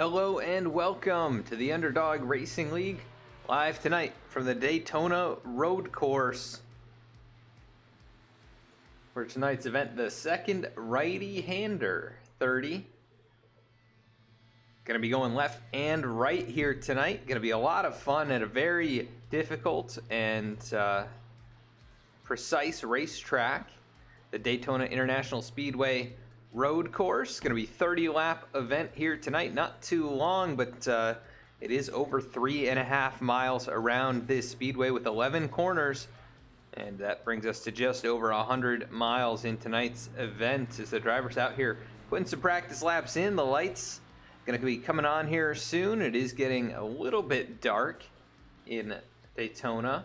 Hello and welcome to the Underdog Racing League, live tonight from the Daytona Road Course. For tonight's event, the second righty-hander 30. Going to be going left and right here tonight. Going to be a lot of fun at a very difficult and precise racetrack, the Daytona International Speedway Road Course. Going to be 30-lap event here tonight. Not too long, but it is over 3.5 miles around this speedway with 11 corners. And that brings us to just over 100 miles in tonight's event as the drivers out here putting some practice laps in. The lights going to be coming on here soon. It is getting a little bit dark in Daytona.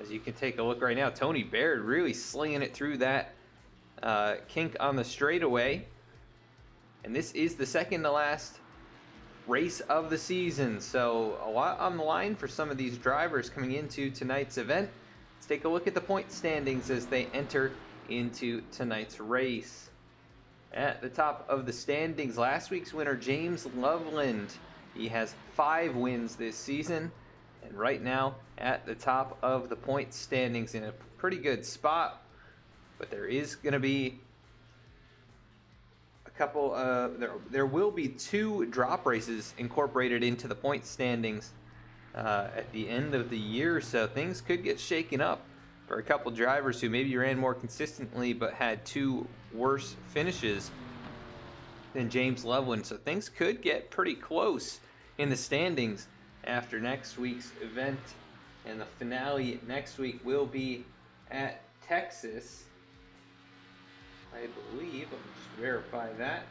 As you can take a look right now, Tony Baird really slinging it through that kink on the straightaway. And this is the second to last race of the season, so a lot on the line for some of these drivers coming into tonight's event. Let's take a look at the point standings as they enter into tonight's race. At the top of the standings, last week's winner James Loveland. He has 5 wins this season, and right now at the top of the point standings in a pretty good spot. But there is going to be a couple, there will be 2 drop races incorporated into the point standings at the end of the year, so things could get shaken up for a couple drivers who maybe ran more consistently but had 2 worse finishes than James Loveland. So things could get pretty close in the standings after next week's event, and the finale next week will be at Texas, I believe. Let me just verify that.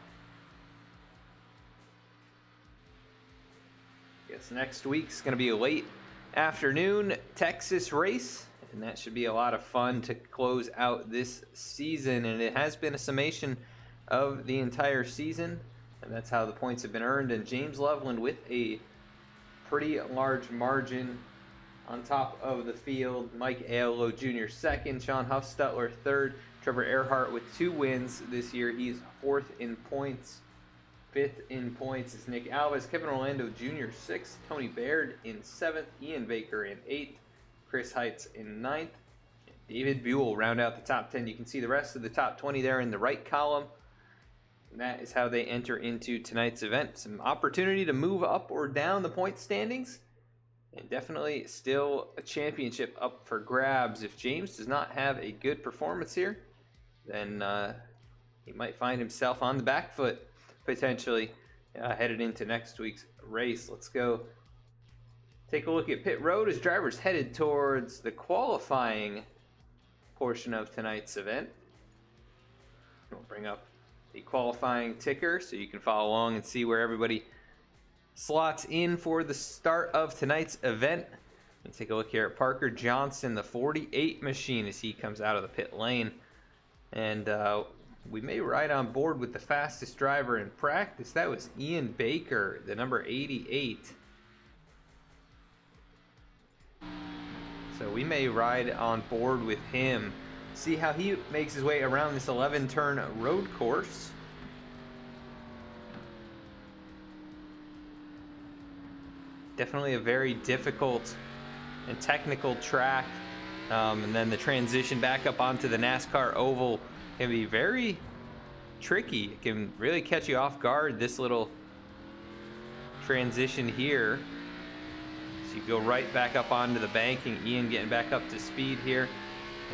Yes, next week's going to be a late afternoon Texas race, and that should be a lot of fun to close out this season. And it has been a summation of the entire season, and that's how the points have been earned. And James Loveland with a pretty large margin on top of the field. Mike Aiello Jr. second, Sean Huffstutler third, Trevor Earhart with 2 wins this year. He's 4th in points. 5th in points is Nick Alves, Kevin Orlando Jr. 6th, Tony Baird in 7th, Ian Baker in 8th, Chris Heights in 9th, David Buell round out the top 10. You can see the rest of the top 20 there in the right column. And that is how they enter into tonight's event. Some opportunity to move up or down the point standings, and definitely still a championship up for grabs. If James does not have a good performance here, then he might find himself on the back foot potentially headed into next week's race. Let's go take a look at pit road as drivers headed towards the qualifying portion of tonight's event. We'll bring up the qualifying ticker so you can follow along and see where everybody slots in for the start of tonight's event. Let's take a look here at Parker Johnson, the 48 machine, as he comes out of the pit lane. And we may ride on board with the fastest driver in practice. That was Ian Baker, the number 88. So we may ride on board with him. See how he makes his way around this 11-turn road course. Definitely a very difficult and technical track. And then the transition back up onto the NASCAR oval can be very tricky. It can really catch you off guard, this little transition here. So you go right back up onto the banking. Ian getting back up to speed here,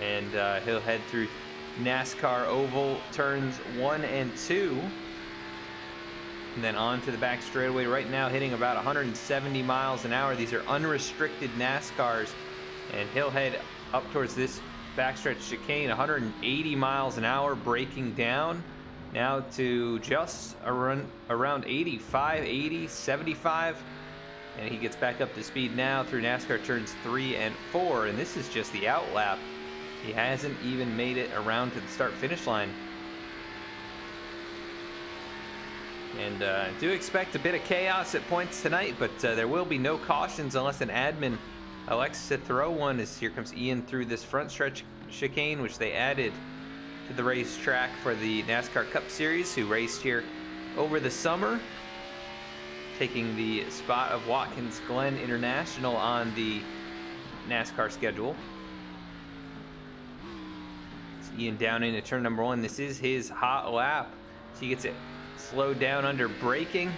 and he'll head through NASCAR oval turns 1 and 2, and then on to the back straightaway. Right now hitting about 170 miles an hour. These are unrestricted NASCARs, and he'll head up towards this backstretch chicane, 180 miles an hour, braking down now to just around 85, 80, 75, and he gets back up to speed now through NASCAR turns 3 and 4, and this is just the out lap. He hasn't even made it around to the start-finish line. And do expect a bit of chaos at points tonight, but there will be no cautions unless an admin elects to throw one, as here comes Ian through this front stretch chicane, which they added to the racetrack for the NASCAR Cup Series, who raced here over the summer. taking the spot of Watkins Glen International on the NASCAR schedule. It's Ian down into turn number 1. This is his hot lap. So he gets it slowed down under braking.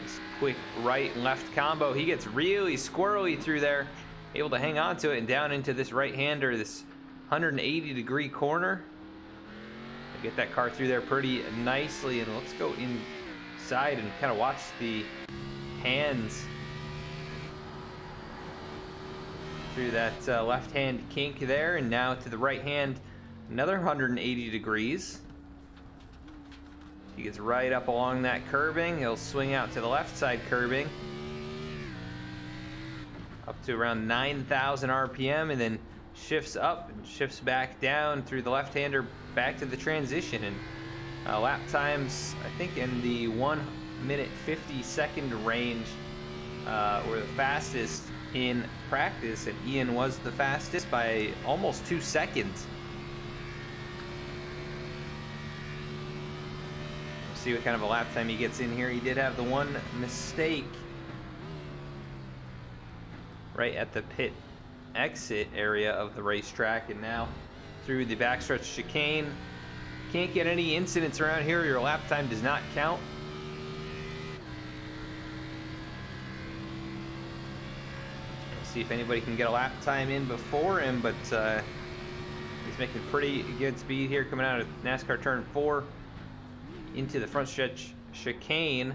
This quick right and left combo. He gets really squirrely through there, able to hang on to it and down into this right-hander, this 180-degree corner. Get that car through there pretty nicely, and let's go inside and kind of watch the hands through that left hand kink there, and now to the right hand, another 180 degrees. He gets right up along that curbing. He'll swing out to the left side curbing up to around 9,000 RPM, and then shifts up and shifts back down through the left-hander back to the transition. And lap times, I think in the 1 minute 50-second range were the fastest in practice, and Ian was the fastest by almost 2 seconds. We'll see what kind of a lap time he gets in here. He did have the one mistake right at the pit exit area of the racetrack, and now through the backstretch chicane. Can't get any incidents around here. Your lap time does not count. We'll see if anybody can get a lap time in before him, but he's making pretty good speed here coming out of NASCAR turn 4 into the front stretch chicane.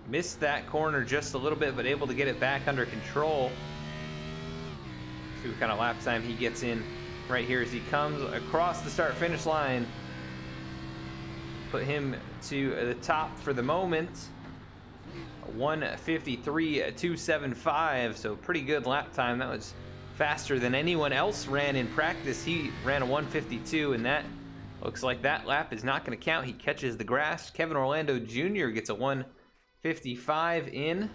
Missed that corner just a little bit, but able to get it back under control. See what kind of lap time he gets in right here as he comes across the start-finish line. Put him to the top for the moment. 1:53.275, so pretty good lap time. That was faster than anyone else ran in practice. He ran a 1:52, and that looks like that lap is not going to count. He catches the grass. Kevin Orlando Jr. gets a 1:55 in.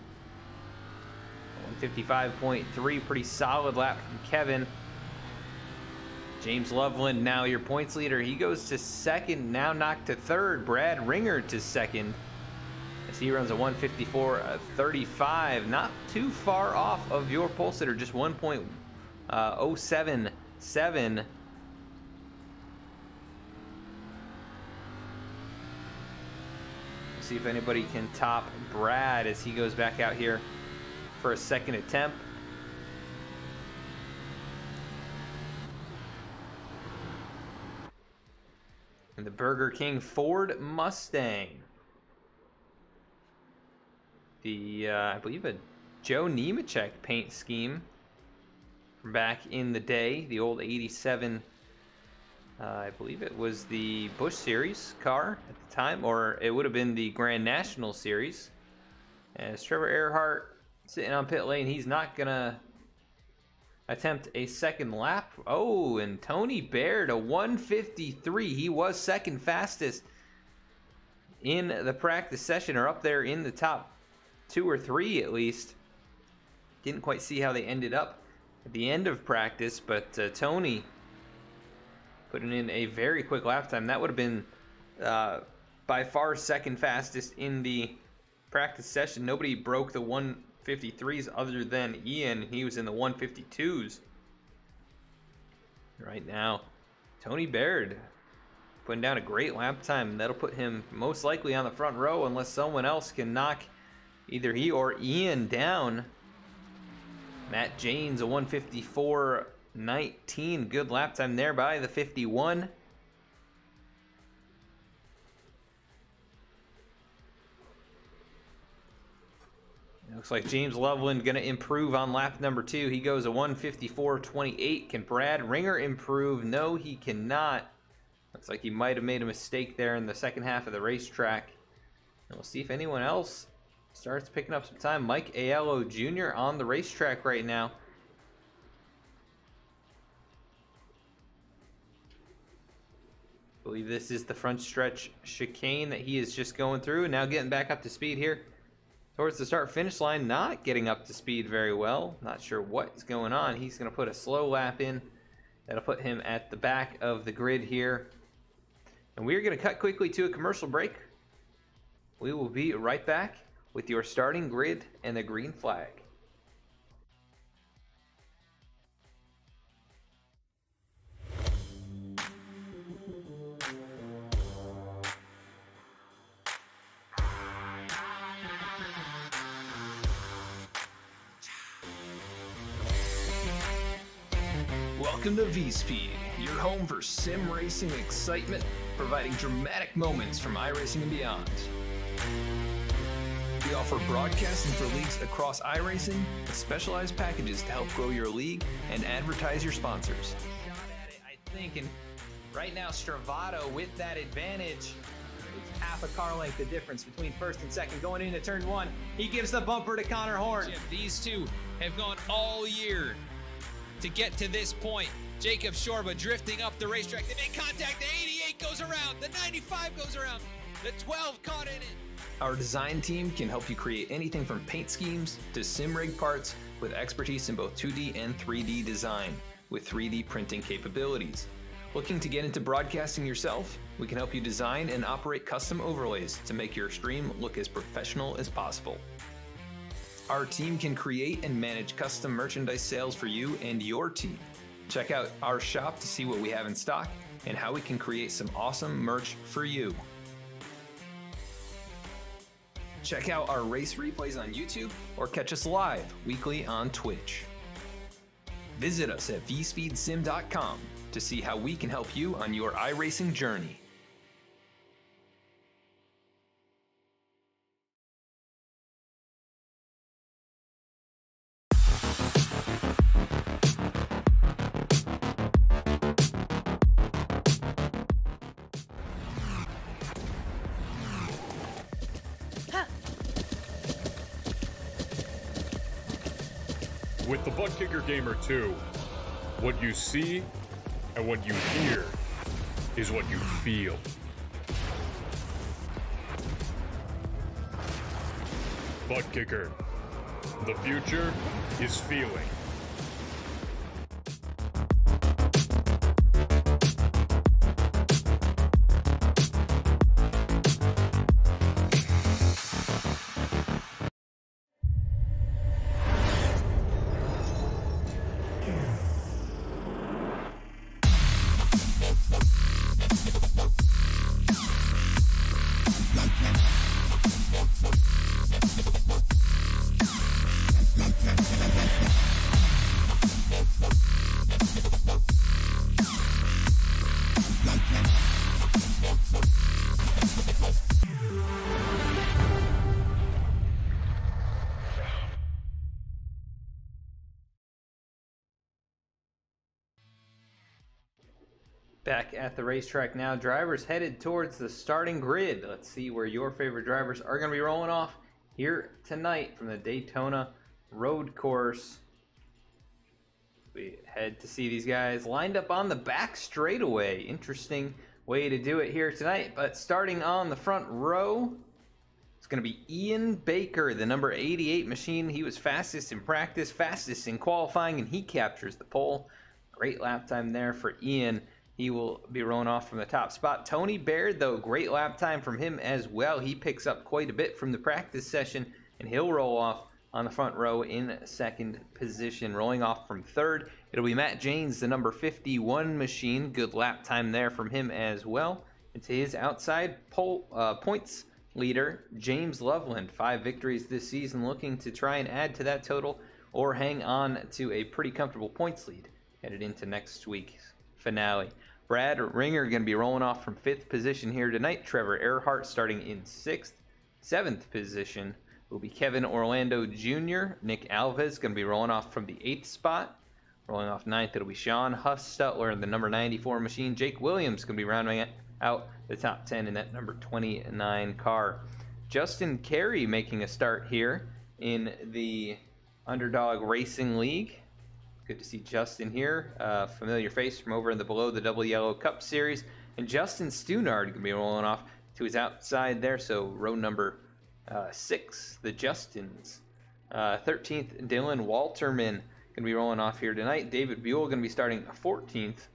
1:55.3, pretty solid lap from Kevin. James Loveland, now your points leader. He goes to second, now knocked to third. Brad Ringer to second, as he runs a 1:54.35. Not too far off of your pole sitter, just 1.077. See if anybody can top Brad as he goes back out here for a second attempt. And the Burger King Ford Mustang. The, I believe a Joe Nemechek paint scheme from back in the day. The old 87, I believe it was the Busch Series car at the time, or it would have been the Grand National Series. As Trevor Earhart sitting on pit lane, he's not gonna attempt a second lap. Oh, and Tony Baird, a 1:53. He was second fastest in the practice session, or up there in the top 2 or 3 at least. Didn't quite see how they ended up at the end of practice, but Tony putting in a very quick lap time. That would have been by far second fastest in the practice session. Nobody broke the 1:53s other than Ian. He was in the 1:52s. Right now, Tony Baird putting down a great lap time. That'll put him most likely on the front row unless someone else can knock either he or Ian down. Matt Janes, a 1:54.19. Good lap time there by the 51. Looks like James Loveland going to improve on lap number 2. He goes a 1:54.28. Can Brad Ringer improve? No, he cannot. Looks like he might have made a mistake there in the second half of the racetrack. And we'll see if anyone else starts picking up some time. Mike Aiello Jr. on the racetrack right now. I believe this is the front stretch chicane that he is just going through, and now getting back up to speed here towards the start-finish line. Not getting up to speed very well. Not sure what's going on. He's going to put a slow lap in. That'll put him at the back of the grid here. And we're going to cut quickly to a commercial break. We will be right back with your starting grid and the green flag. Welcome to V-Speed, your home for sim racing excitement, providing dramatic moments from iRacing and beyond. We offer broadcasting for leagues across iRacing with specialized packages to help grow your league and advertise your sponsors. Shot at it, I think, and right now Stravato with that advantage. It's half a car length the difference between first and second going into turn one. He gives the bumper to Connor Horn. These two have gone all year to get to this point. Jacob Shorba drifting up the racetrack. They make contact. The 88 goes around. The 95 goes around. The 12 caught in it. Our design team can help you create anything from paint schemes to sim rig parts with expertise in both 2D and 3D design with 3D printing capabilities. Looking to get into broadcasting yourself? We can help you design and operate custom overlays to make your stream look as professional as possible. Our team can create and manage custom merchandise sales for you and your team. Check out our shop to see what we have in stock and how we can create some awesome merch for you. Check out our race replays on YouTube or catch us live weekly on Twitch. Visit us at vspeedsim.com to see how we can help you on your iRacing journey. With the Butt Kicker Gamer 2, what you see and what you hear is what you feel. Butt Kicker. The future is feeling. Back at the racetrack now, drivers headed towards the starting grid. Let's see where your favorite drivers are going to be rolling off here tonight from the Daytona Road Course. We head to see these guys lined up on the back straightaway. Interesting way to do it here tonight, but starting on the front row, it's going to be Ian Baker, the number 88 machine. He was fastest in practice, fastest in qualifying, and he captures the pole. Great lap time there for Ian. He will be rolling off from the top spot. Tony Baird, though, great lap time from him as well. He picks up quite a bit from the practice session, and he'll roll off on the front row in second position. Rolling off from third, it'll be Matt Janes, the number 51 machine. Good lap time there from him as well. And to his outside points leader, James Loveland. 5 victories this season, looking to try and add to that total or hang on to a pretty comfortable points lead headed into next week's finale. Brad Ringer going to be rolling off from 5th position here tonight. Trevor Earhart starting in 6th. 7th position will be Kevin Orlando Jr. Nick Alves going to be rolling off from the 8th spot. Rolling off 9th, it'll be Sean Huff-Stutler, the number 94 machine. Jake Williams going to be rounding out the top 10 in that number 29 car. Justin Carey making a start here in the Underdog Racing League. Good to see Justin here, familiar face from over in the Below the Double Yellow Cup Series. And Justin Stunard going to be rolling off to his outside there, so row number 6, the Justins. 13th, Dylan Walterman going to be rolling off here tonight. David Buell going to be starting 14th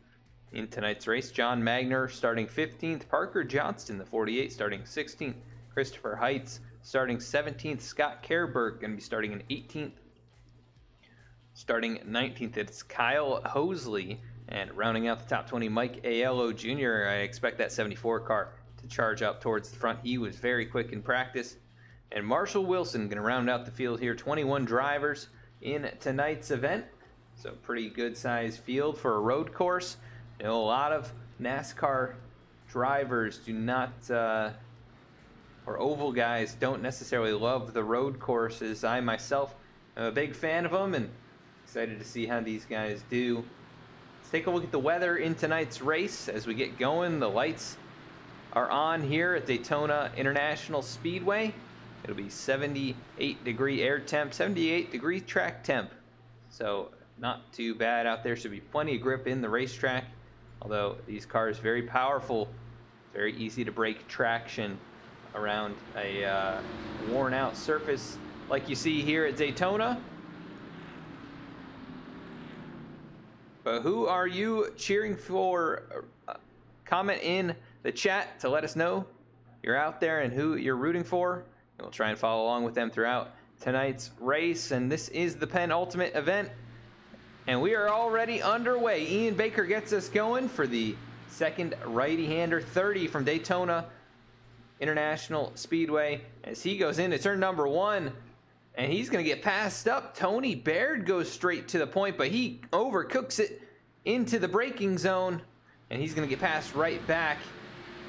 in tonight's race. John Magner starting 15th. Parker Johnston, the 48, starting 16th. Christopher Heights starting 17th. Scott Kerberg going to be starting in 18th. Starting 19th, it's Kyle Hosley. And rounding out the top 20, Mike Aiello Jr. I expect that 74 car to charge up towards the front. He was very quick in practice. And Marshall Wilson going to round out the field here. 21 drivers in tonight's event. So pretty good size field for a road course. You know, a lot of NASCAR drivers do not, or oval guys don't necessarily love the road courses. I myself am a big fan of them and excited to see how these guys do. Let's take a look at the weather in tonight's race as we get going. The lights are on here at Daytona International Speedway. It'll be 78 degree air temp, 78 degree track temp. So not too bad out there. Should be plenty of grip in the racetrack. Although these cars very powerful, very easy to break traction around a worn out surface like you see here at Daytona. But who are you cheering for? Comment in the chat to let us know you're out there and who you're rooting for. And we'll try and follow along with them throughout tonight's race. And this is the penultimate event. And we are already underway. Ian Baker gets us going for the second righty-hander 30 from Daytona International Speedway as he goes into turn number 1. And he's going to get passed up. Tony Baird goes straight to the point, but he overcooks it into the braking zone. And he's going to get passed right back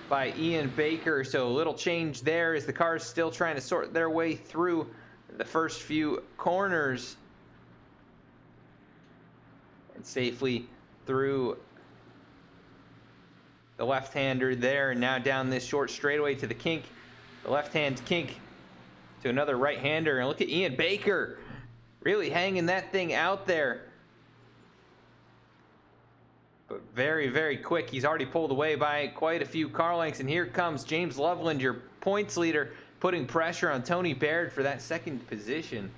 by Ian Baker. So a little change there as the cars still trying to sort their way through the first few corners. And safely through the left-hander there. And now down this short straightaway to the kink. The left-hand kink to another right-hander. And look at Ian Baker really hanging that thing out there. But very, very quick. He's already pulled away by quite a few car lengths. And here comes James Loveland, your points leader, putting pressure on Tony Baird for that second position.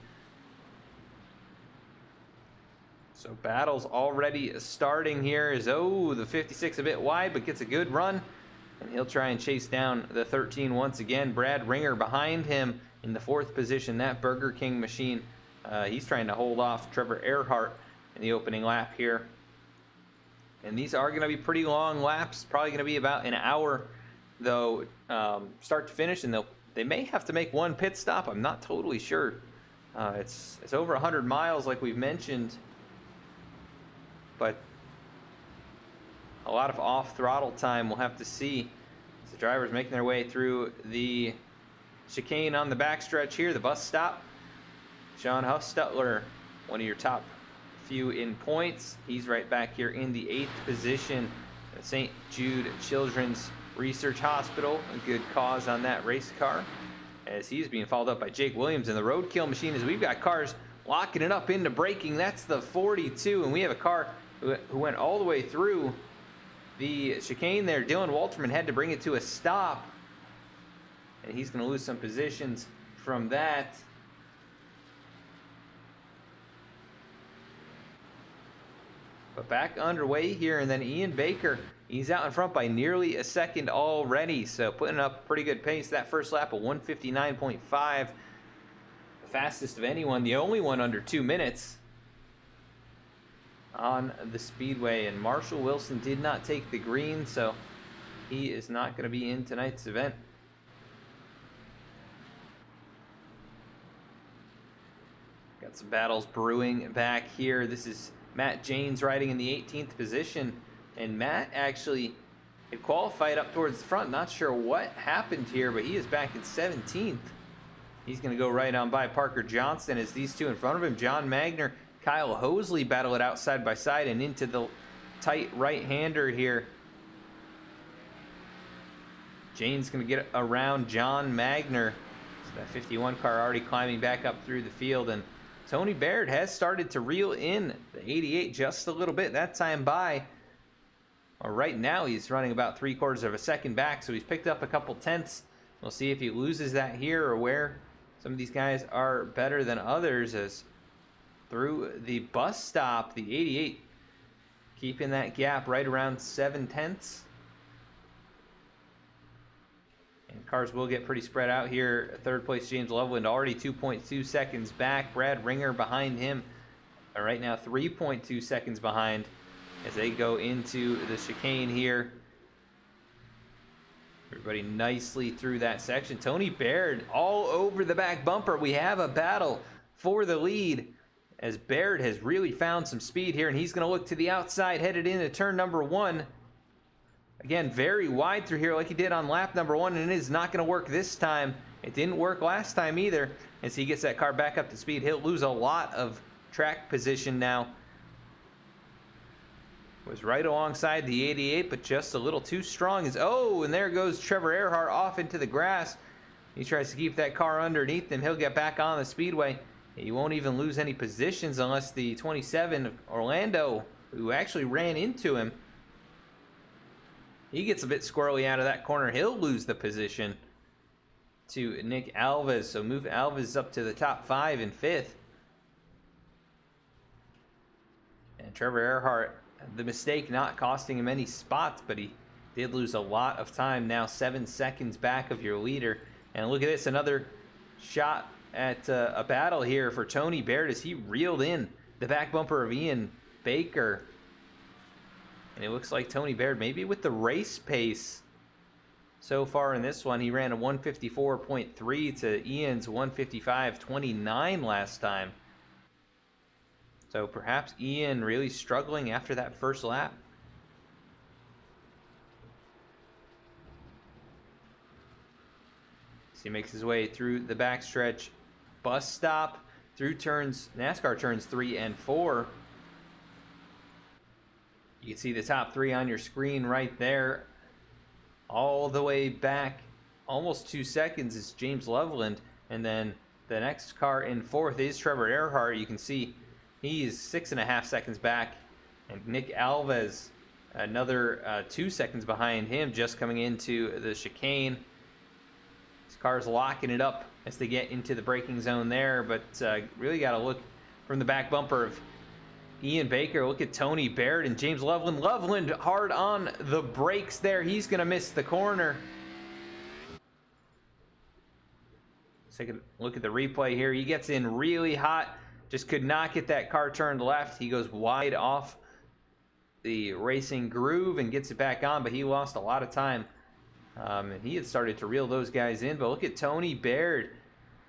So battle's already starting here as, the 56 a bit wide, but gets a good run. And he'll try and chase down the 13 once again. Brad Ringer behind him in the 4th position. That Burger King machine, he's trying to hold off Trevor Earhart in the opening lap here. And these are going to be pretty long laps. Probably going to be about an hour, though, start to finish. And they may have to make one pit stop. I'm not totally sure. It's over 100 miles like we've mentioned. But a lot of off-throttle time we'll have to see as the drivers making their way through the chicane on the backstretch here, the bus stop. Sean Huffstutler, one of your top few in points. He's right back here in the 8th position at St. Jude Children's Research Hospital. A good cause on that race car as he's being followed up by Jake Williams in the roadkill machine as we've got cars locking it up into braking. That's the 42, and we have a car who went all the way through the chicane there. Dylan Walterman had to bring it to a stop, and he's going to lose some positions from that. But back underway here, and then Ian Baker, he's out in front by nearly a second already, so putting up a pretty good pace. That first lap of 159.5, the fastest of anyone, the only one under 2 minutes on the speedway. And Marshall Wilson did not take the green, so he is not going to be in tonight's event. Got some battles brewing back here. This is Matt Janes riding in the 18th position, and Matt actually had qualified up towards the front. Not sure what happened here, but he is back in 17th. He's going to go right on by Parker Johnston as these two in front of him, John Magner, Kyle Hosley, battle it out side by side and into the tight right-hander here. Jane's going to get around John Magner. So that 51 car already climbing back up through the field, and Tony Baird has started to reel in the 88 just a little bit that time by. Well, right now he's running about 3/4 of a second back, so he's picked up a couple tenths. We'll see if he loses that here or where some of these guys are better than others, as through the bus stop, the 88 keeping that gap right around 7 tenths. And cars will get pretty spread out here. Third place James Loveland already 2.2 seconds back. Brad Ringer behind him. Right now 3.2 seconds behind as they go into the chicane here. Everybody nicely through that section. Tony Baird all over the back bumper. We have a battle for the lead as Baird has really found some speed here, and he's going to look to the outside headed into turn number 1. Again, very wide through here like he did on lap number 1, and it is not going to work this time. It didn't work last time either. As he gets that car back up to speed, he'll lose a lot of track position now. Was right alongside the 88, but just a little too strong. And there goes Trevor Earhart off into the grass. He tries to keep that car underneath him. He'll get back on the speedway. He won't even lose any positions unless the 27 Orlando, who actually ran into him, he gets a bit squirrely out of that corner. He'll lose the position to Nick Alves. So move Alves up to the top 5 and 5th. And Trevor Earhart, the mistake not costing him any spots, but he did lose a lot of time. Now 7 seconds back of your leader. And look at this, another shot at a battle here for Tony Baird as he reeled in the back bumper of Ian Baker. And it looks like Tony Baird, maybe with the race pace so far in this one, he ran a 154.3 to Ian's 155.29 last time. So perhaps Ian really struggling after that first lap. So he makes his way through the backstretch bus stop, through NASCAR turns 3 and 4. You can see the top 3 on your screen right there. All the way back, almost 2 seconds, is James Loveland. And then the next car in 4th is Trevor Earhart. You can see he is 6.5 seconds back. And Nick Alves, another 2 seconds behind him, just coming into the chicane. This car's locking it up as they get into the braking zone there. But really got to look from the back bumper of Ian Baker. Look at Tony Baird and James Loveland. Loveland hard on the brakes there. He's going to miss the corner. Let's take a look at the replay here. He gets in really hot. Just could not get that car turned left. He goes wide off the racing groove and gets it back on, but he lost a lot of time. And he had started to reel those guys in. But look at Tony Baird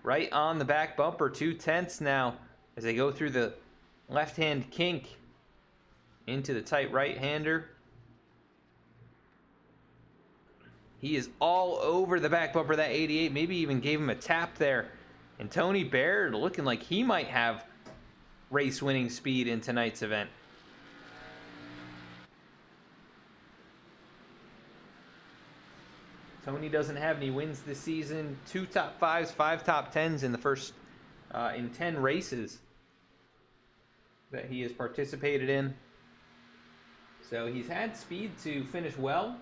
right on the back bumper. 2/10 now as they go through the left-hand kink into the tight right-hander. He is all over the back bumper of that 88. Maybe even gave him a tap there. And Tony Baird looking like he might have race-winning speed in tonight's event. Tony doesn't have any wins this season. 2 top 5s, 5 top 10s in the first in 10 races that he has participated in. So he's had speed to finish well,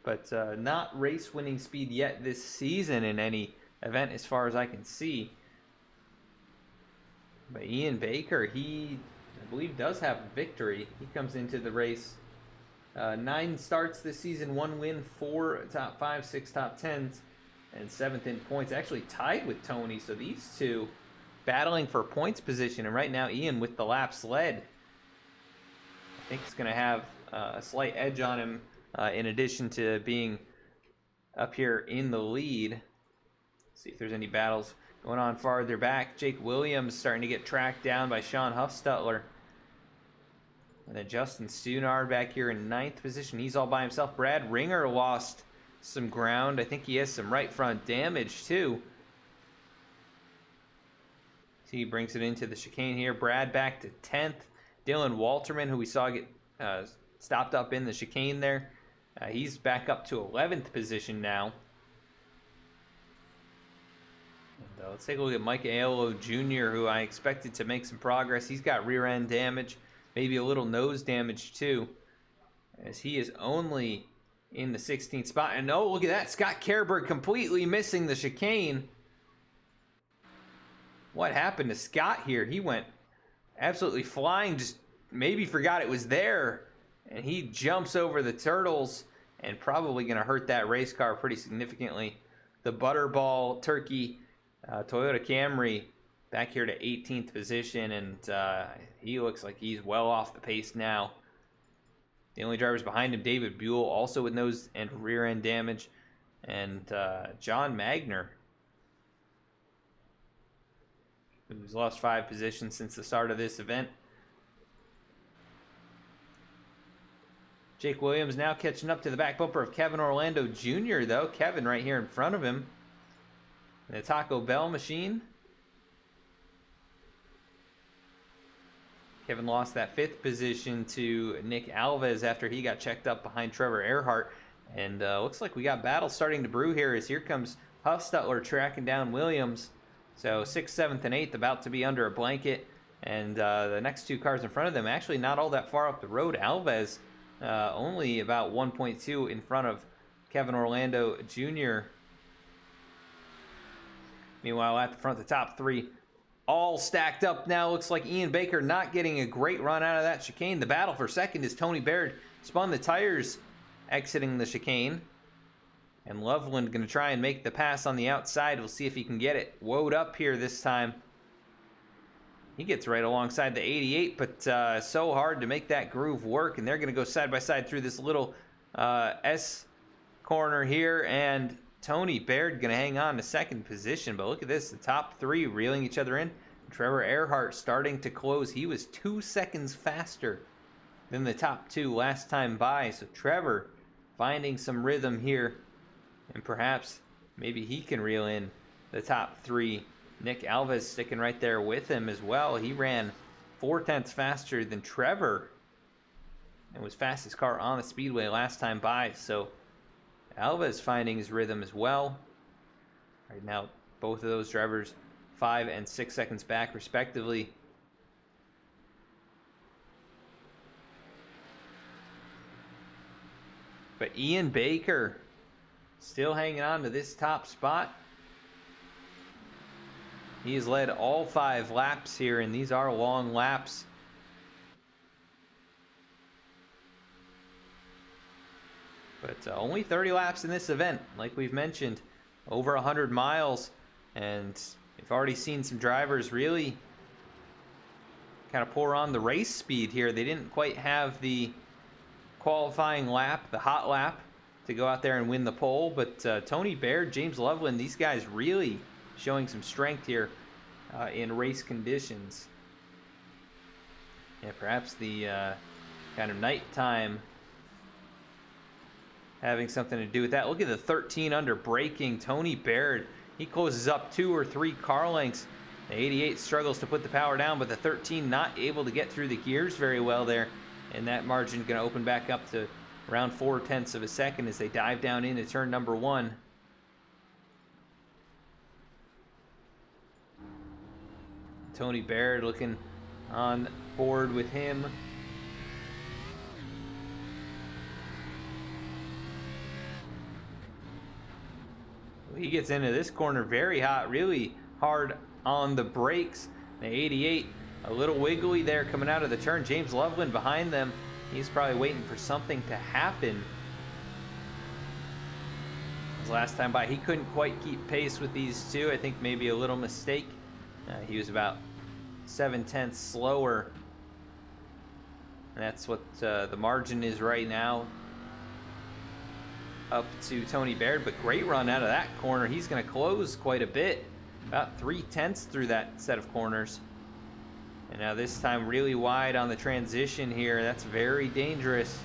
but not race-winning speed yet this season in any event as far as I can see. But Ian Baker, he, I believe, does have a victory. He comes into the race. 9 starts this season, 1 win, 4 top 5, 6 top 10s, and 7th in points. Actually tied with Tony, so these two battling for points position. And right now, Ian with the laps led. I think he's going to have a slight edge on him in addition to being up here in the lead. Let's see if there's any battles going on farther back. Jake Williams starting to get tracked down by Sean Huffstutler. And then Justin Stunard back here in 9th position. He's all by himself. Brad Ringer lost some ground. I think he has some right front damage too. He brings it into the chicane here. Brad back to 10th. Dylan Walterman, who we saw get stopped up in the chicane there. He's back up to 11th position now. And, let's take a look at Mike Aiello Jr., who I expected to make some progress. He's got rear end damage, maybe a little nose damage too, as he is only in the 16th spot. And oh, look at that. Scott Kerberg completely missing the chicane. What happened to Scott here? He went absolutely flying, just maybe forgot it was there. And he jumps over the turtles and probably going to hurt that race car pretty significantly. The Butterball Turkey Toyota Camry back here to 18th position, and he looks like he's well off the pace now. The only drivers behind him, David Buell, also with nose and rear end damage, and John Magner, who's lost 5 positions since the start of this event. Jake Williams now catching up to the back bumper of Kevin Orlando Jr., though. Kevin right here in front of him. The Taco Bell machine. Kevin lost that 5th position to Nick Alves after he got checked up behind Trevor Earhart. And looks like we got battle starting to brew here, as here comes Huffstutler tracking down Williams. So 6th, 7th, and 8th about to be under a blanket. And the next 2 cars in front of them actually not all that far up the road. Alves only about 1.2 in front of Kevin Orlando Jr. Meanwhile, at the front, the top 3 all stacked up now. Looks like Ian Baker not getting a great run out of that chicane. The battle for second is Tony Baird. Spun the tires exiting the chicane. And Loveland going to try and make the pass on the outside. We'll see if he can get it woed up here this time. He gets right alongside the 88, but so hard to make that groove work. And they're going to go side by side through this little S corner here. And Tony Baird going to hang on to 2nd position. But look at this, the top 3 reeling each other in. Trevor Earhart starting to close. He was 2 seconds faster than the top 2 last time by. So Trevor finding some rhythm here. And perhaps maybe he can reel in the top 3. Nick Alves sticking right there with him as well. He ran 4/10 faster than Trevor and was fastest car on the speedway last time by. So Alves finding his rhythm as well. Right now, both of those drivers 5 and 6 seconds back respectively. But Ian Baker still hanging on to this top spot. He has led all 5 laps here, and these are long laps. But only 30 laps in this event, like we've mentioned. Over 100 miles, and we've already seen some drivers really kind of pour on the race speed here. They didn't quite have the qualifying lap, the hot lap, to go out there and win the pole. But Tony Baird, James Loveland, these guys really showing some strength here in race conditions. Yeah, perhaps the kind of nighttime having something to do with that. Look at the 13 under braking. Tony Baird, he closes up 2 or 3 car lengths. The 88 struggles to put the power down, but the 13 not able to get through the gears very well there. And that margin going to open back up to around 4/10 of a second as they dive down into turn number 1. Tony Baird looking on board with him. He gets into this corner very hot, really hard on the brakes. The 88 a little wiggly there coming out of the turn. James Loveland behind them. He's probably waiting for something to happen. His last time by, he couldn't quite keep pace with these 2. I think maybe a little mistake. He was about 7/10 slower. And that's what the margin is right now. Up to Tony Baird, but great run out of that corner. He's going to close quite a bit. About 3/10 through that set of corners. And now this time really wide on the transition here. That's very dangerous,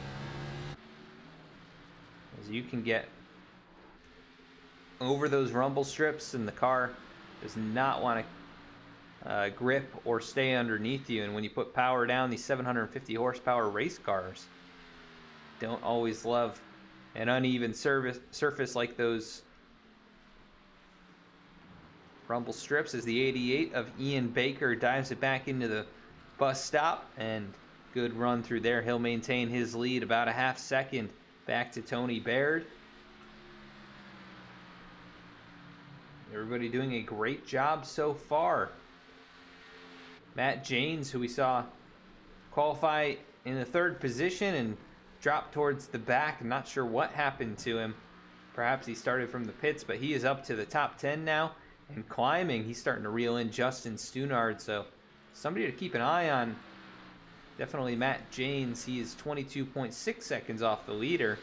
as you can get over those rumble strips and the car does not want to grip or stay underneath you. And when you put power down, these 750 horsepower race cars don't always love an uneven surface like those rumble strips, as the 88 of Ian Baker dives it back into the bus stop. And good run through there. He'll maintain his lead about a half second back to Tony Baird. Everybody doing a great job so far. Matt Janes, who we saw qualify in the 3rd position and dropped towards the back. I'm not sure what happened to him. Perhaps he started from the pits, but he is up to the top 10 now and climbing. He's starting to reel in Justin Stunard, so somebody to keep an eye on. Definitely Matt Janes. He is 22.6 seconds off the leader,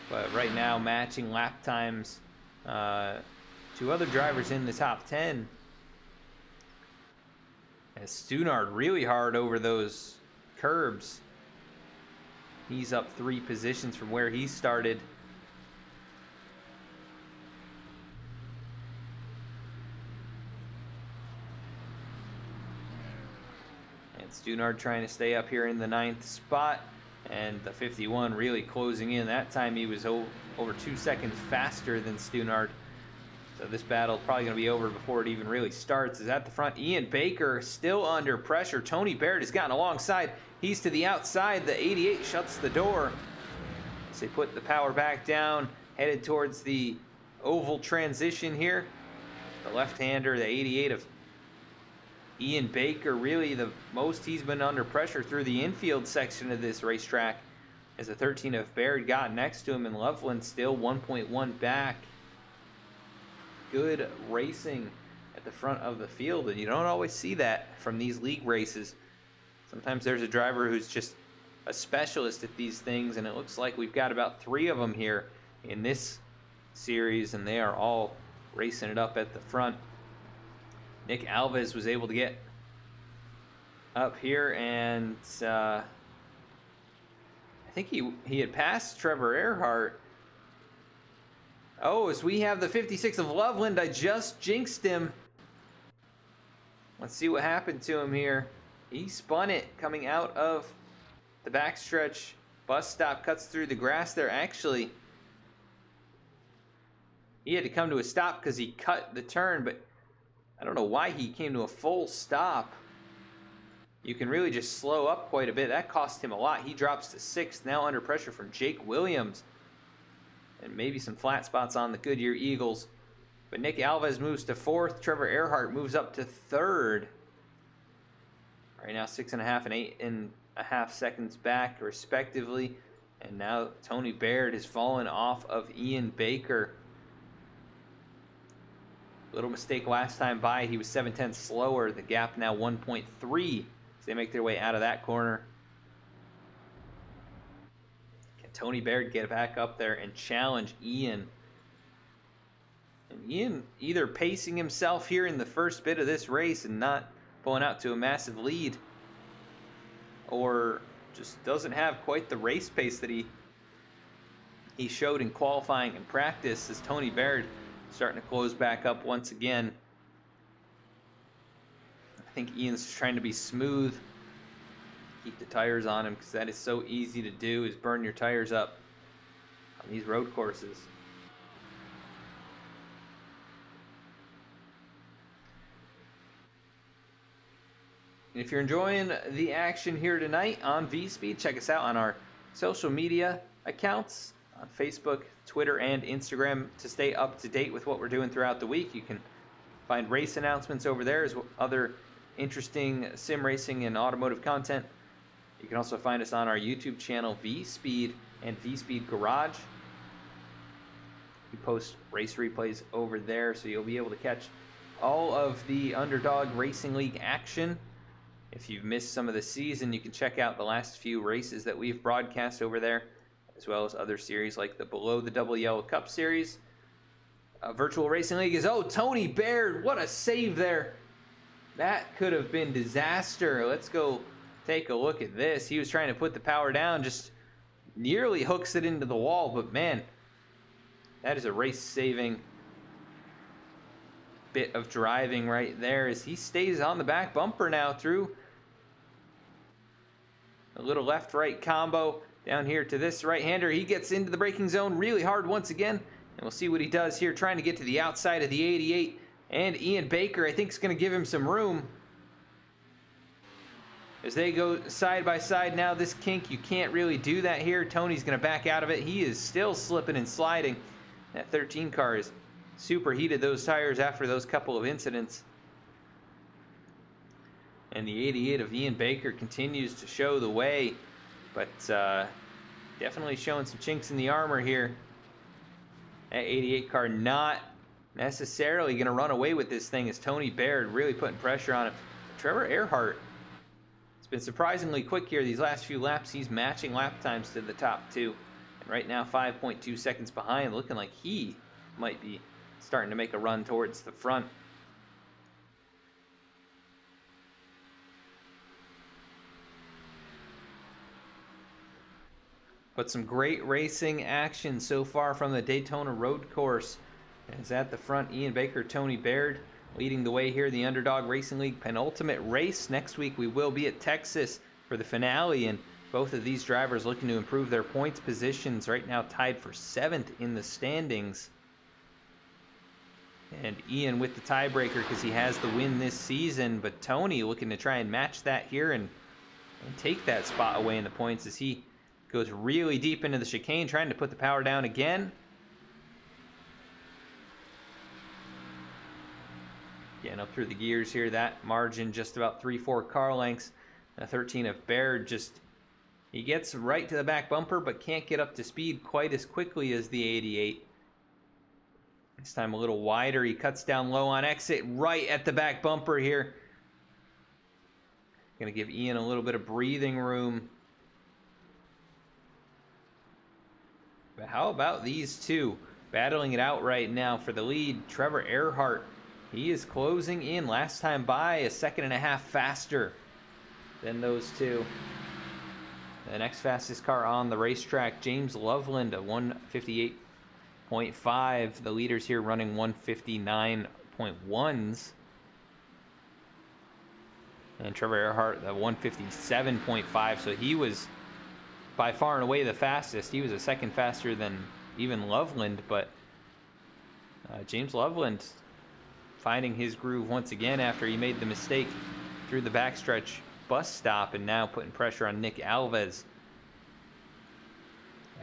but right now matching lap times to other drivers in the top 10. As Stunard really hard over those curbs. He's up 3 positions from where he started. And Stunard trying to stay up here in the 9th spot. And the 51 really closing in. That time he was over 2 seconds faster than Stunard. So this battle probably going to be over before it even really starts. Is at the front. Ian Baker still under pressure. Tony Baird has gotten alongside. He's to the outside. The 88 shuts the door. As they put the power back down, headed towards the oval transition here. The left-hander, the 88 of Ian Baker, really the most he's been under pressure through the infield section of this racetrack. As the 13 of Baird got next to him, and Loveland still 1.1 back. Good racing at the front of the field, and you don't always see that from these league races. Sometimes there's a driver who's just a specialist at these things, and it looks like we've got about 3 of them here in this series, and they are all racing it up at the front. Nick Alves was able to get up here, and I think he had passed Trevor Earhart. Oh, as we have the 56 of Loveland, I just jinxed him. Let's see what happened to him here. He spun it coming out of the backstretch. Bus stop cuts through the grass there. Actually, he had to come to a stop because he cut the turn, but I don't know why he came to a full stop. You can really just slow up quite a bit. That cost him a lot. He drops to 6th, now under pressure from Jake Williams. And maybe some flat spots on the Goodyear Eagles. But Nick Alves moves to 4th. Trevor Earhart moves up to 3rd. Right now 6.5 and 8.5 seconds back, respectively. And now Tony Baird has fallen off of Ian Baker. Little mistake last time by. He was 7/10 slower. The gap now 1.3 as they make their way out of that corner. Can Tony Baird get back up there and challenge Ian? And Ian either pacing himself here in the first bit of this race and not pulling out to a massive lead, or just doesn't have quite the race pace that he showed in qualifying and practice, as Tony Baird starting to close back up once again. I think Ian's trying to be smooth, keep the tires on him, because that is so easy to do, is burn your tires up on these road courses. And if you're enjoying the action here tonight on V-Speed, check us out on our social media accounts on Facebook, Twitter, and Instagram to stay up to date with what we're doing throughout the week. You can find race announcements over there, as well as other interesting sim racing and automotive content. You can also find us on our YouTube channel, V-Speed and V-Speed Garage. We post race replays over there, so you'll be able to catch all of the Underdog Racing League action. If you've missed some of the season, you can check out the last few races that we've broadcast over there, as well as other series like the Below the Double Yellow Cup series. Virtual Racing League is, oh, Tony Baird, what a save there. That could have been disaster. Let's go take a look at this. He was trying to put the power down, just nearly hooks it into the wall, but man, that is a race-saving bit of driving right there, as he stays on the back bumper now through a little left-right combo down here to this right-hander. He gets into the braking zone really hard once again, and we'll see what he does here, trying to get to the outside of the 88. And Ian Baker, I think, is going to give him some room as they go side by side now. This kink, you can't really do that here. Tony's going to back out of it. He is still slipping and sliding. That 13 car is superheated those tires after those couple of incidents. And the 88 of Ian Baker continues to show the way. but definitely showing some chinks in the armor here. That 88 car not necessarily going to run away with this thing, as Tony Baird really putting pressure on him. Trevor Earhart has been surprisingly quick here these last few laps. He's matching lap times to the top two. And right now 5.2 seconds behind, looking like he might be starting to make a run towards the front. But some great racing action so far from the Daytona Road Course. As at the front, Ian Baker, Tony Baird leading the way here, the Underdog Racing League penultimate race. Next week we will be at Texas for the finale, and both of these drivers looking to improve their points positions. Right now tied for 7th in the standings. And Ian with the tiebreaker because he has the win this season, but Tony looking to try and match that here and take that spot away in the points as he goes really deep into the chicane, trying to put the power down again. Getting up through the gears here. That margin just about 3-4 car lengths. 13 of Baird just, he gets right to the back bumper, but can't get up to speed quite as quickly as the 88. This time a little wider. He cuts down low on exit, right at the back bumper here. Going to give Ian a little bit of breathing room. But how about these two battling it out right now for the lead? Trevor Earhart, he is closing in. Last time by, 1.5 seconds faster than those two. The next fastest car on the racetrack, James Loveland, a 158.5. The leaders here running 159.1s. And Trevor Earhart, the 157.5. So he was by far and away the fastest. He was a second faster than even Loveland, but James Loveland finding his groove once again after he made the mistake through the backstretch bus stop, and now putting pressure on Nick Alves.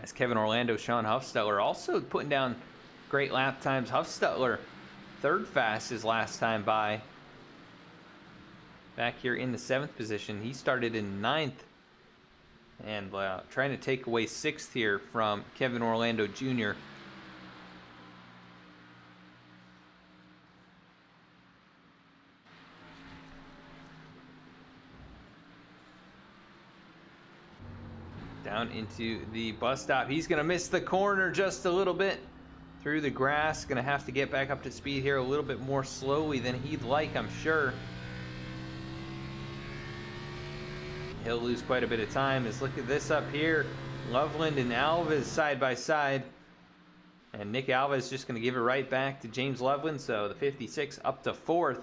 As Kevin Orlando, Sean Huffstetler also putting down great lap times. Huffstetler, 3rd fastest last time by. Back here in the 7th position. He started in 9th. And trying to take away 6th here from Kevin Orlando Jr. Down into the bus stop. He's going to miss the corner just a little bit through the grass. Going to have to get back up to speed here a little bit more slowly than he'd like, I'm sure. He'll lose quite a bit of time. Let's look at this up here. Loveland and Alves side by side. And Nick Alves just going to give it right back to James Loveland. So the 56 up to 4th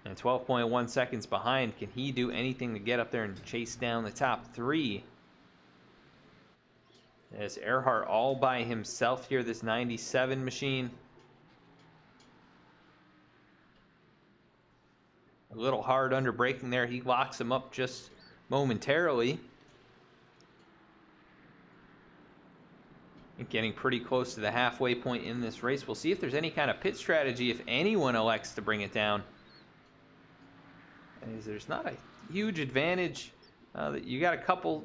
and 12.1 seconds behind. Can he do anything to get up there and chase down the top 3? As Earhart all by himself here, this 97 machine. A little hard under braking there. He locks him up just momentarily. And getting pretty close to the halfway point in this race. We'll see if there's any kind of pit strategy if anyone elects to bring it down. As there's not a huge advantage. You got a couple.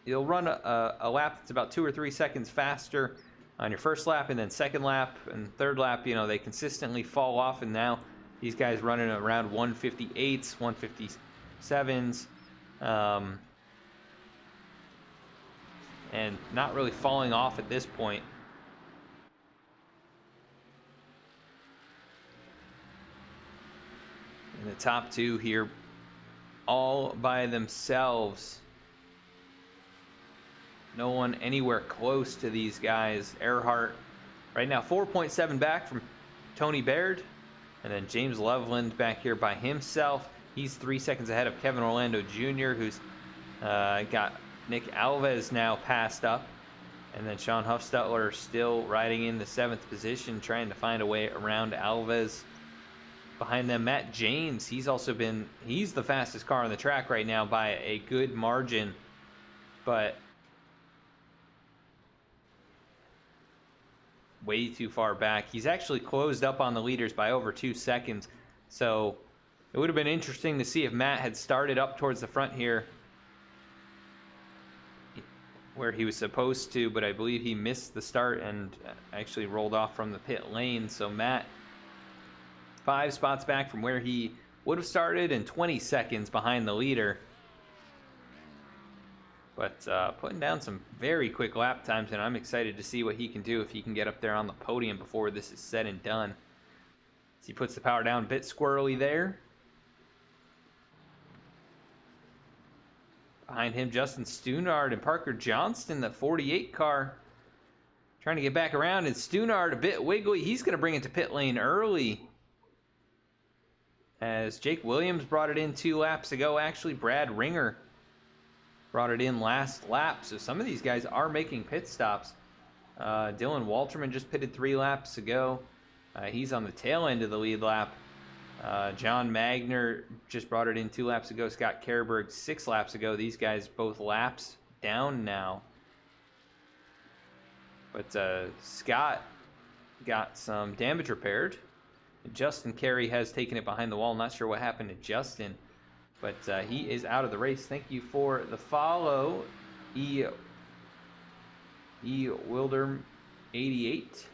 You'll run a lap that's about 2 or 3 seconds faster on your first lap, and then second lap and third lap, you know, they consistently fall off, and now these guys running around 158s, 157s, and not really falling off at this point. And the top 2 here all by themselves. No one anywhere close to these guys. Earhart right now 4.7 back from Tony Baird. And then James Loveland back here by himself. He's 3 seconds ahead of Kevin Orlando Jr., who's got Nick Alves now passed up. And then Sean Huffstetler still riding in the 7th position, trying to find a way around Alves. Behind them, Matt James. He's the fastest car on the track right now by a good margin. But way too far back. He's actually closed up on the leaders by over 2 seconds. So it would have been interesting to see if Matt had started up towards the front here where he was supposed to, but I believe he missed the start and actually rolled off from the pit lane. So Matt, 5 spots back from where he would have started and 20 seconds behind the leader. But putting down some very quick lap times, and I'm excited to see what he can do if he can get up there on the podium before this is said and done. As he puts the power down a bit squirrely there. Behind him, Justin Stunard and Parker Johnston, the 48 car, trying to get back around. And Stunard a bit wiggly. He's going to bring it to pit lane early. As Jake Williams brought it in 2 laps ago. Actually, Brad Ringer brought it in last lap. So some of these guys are making pit stops. Dylan Walterman just pitted 3 laps ago. He's on the tail end of the lead lap. John Magner just brought it in 2 laps ago. Scott Kerberg 6 laps ago. These guys both laps down now. But Scott got some damage repaired. Justin Carey has taken it behind the wall. Not sure what happened to Justin, but he is out of the race. Thank you for the follow, E. Wilder 88.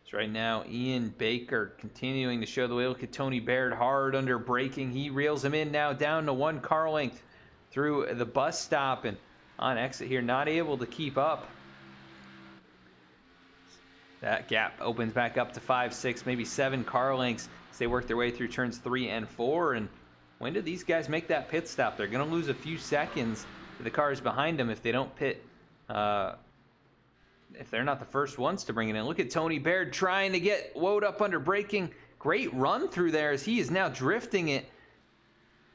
So right now, Ian Baker continuing to show the way. Look at Tony Baird hard under braking. He reels him in now down to 1 car length through the bus stop and on exit here. Not able to keep up. That gap opens back up to 5, 6, maybe 7 car lengths as they work their way through turns 3 and 4. And when do these guys make that pit stop? They're going to lose a few seconds to the cars behind them if they don't pit. If they're not the first ones to bring it in. Look at Tony Baird trying to get woed up under braking. Great run through there as he is now drifting it.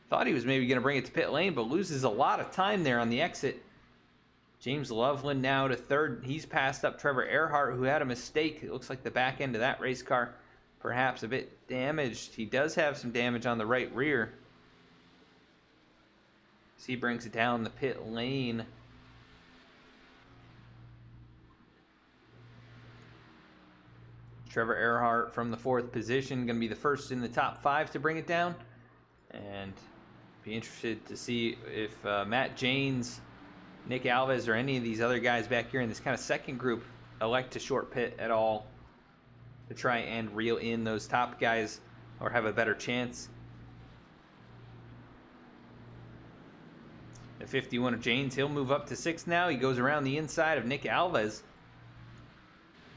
Thought he was maybe going to bring it to pit lane, but loses a lot of time there on the exit. James Loveland now to 3rd. He's passed up Trevor Earhart, who had a mistake. It looks like the back end of that race car perhaps a bit damaged. He does have some damage on the right rear. So he brings it down the pit lane. Trevor Earhart from the 4th position, going to be the first in the top 5 to bring it down. And be interested to see if Matt Janes, Nick Alves, or any of these other guys back here in this kind of second group elect to short pit at all to try and reel in those top guys or have a better chance. The 51 of Janes, he'll move up to 6th now. He goes around the inside of Nick Alves.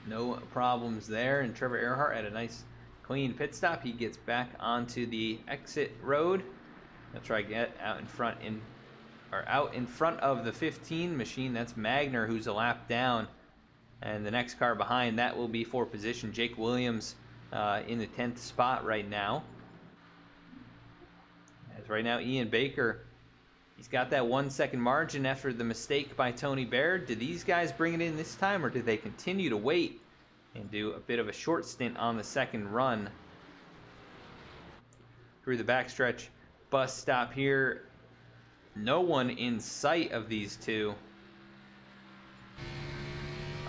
No problems there, and Trevor Earhart had a nice clean pit stop. He gets back onto the exit road. He'll try to get out in front of the 15 machine. That's Magner, who's a lap down, and the next car behind that will be for position. Jake Williams in the 10th spot right now. As right now, Ian Baker, he's got that 1 second margin after the mistake by Tony Baird. Did these guys bring it in this time, or did they continue to wait and do a bit of a short stint on the second run? Through the backstretch bus stop here. No one in sight of these two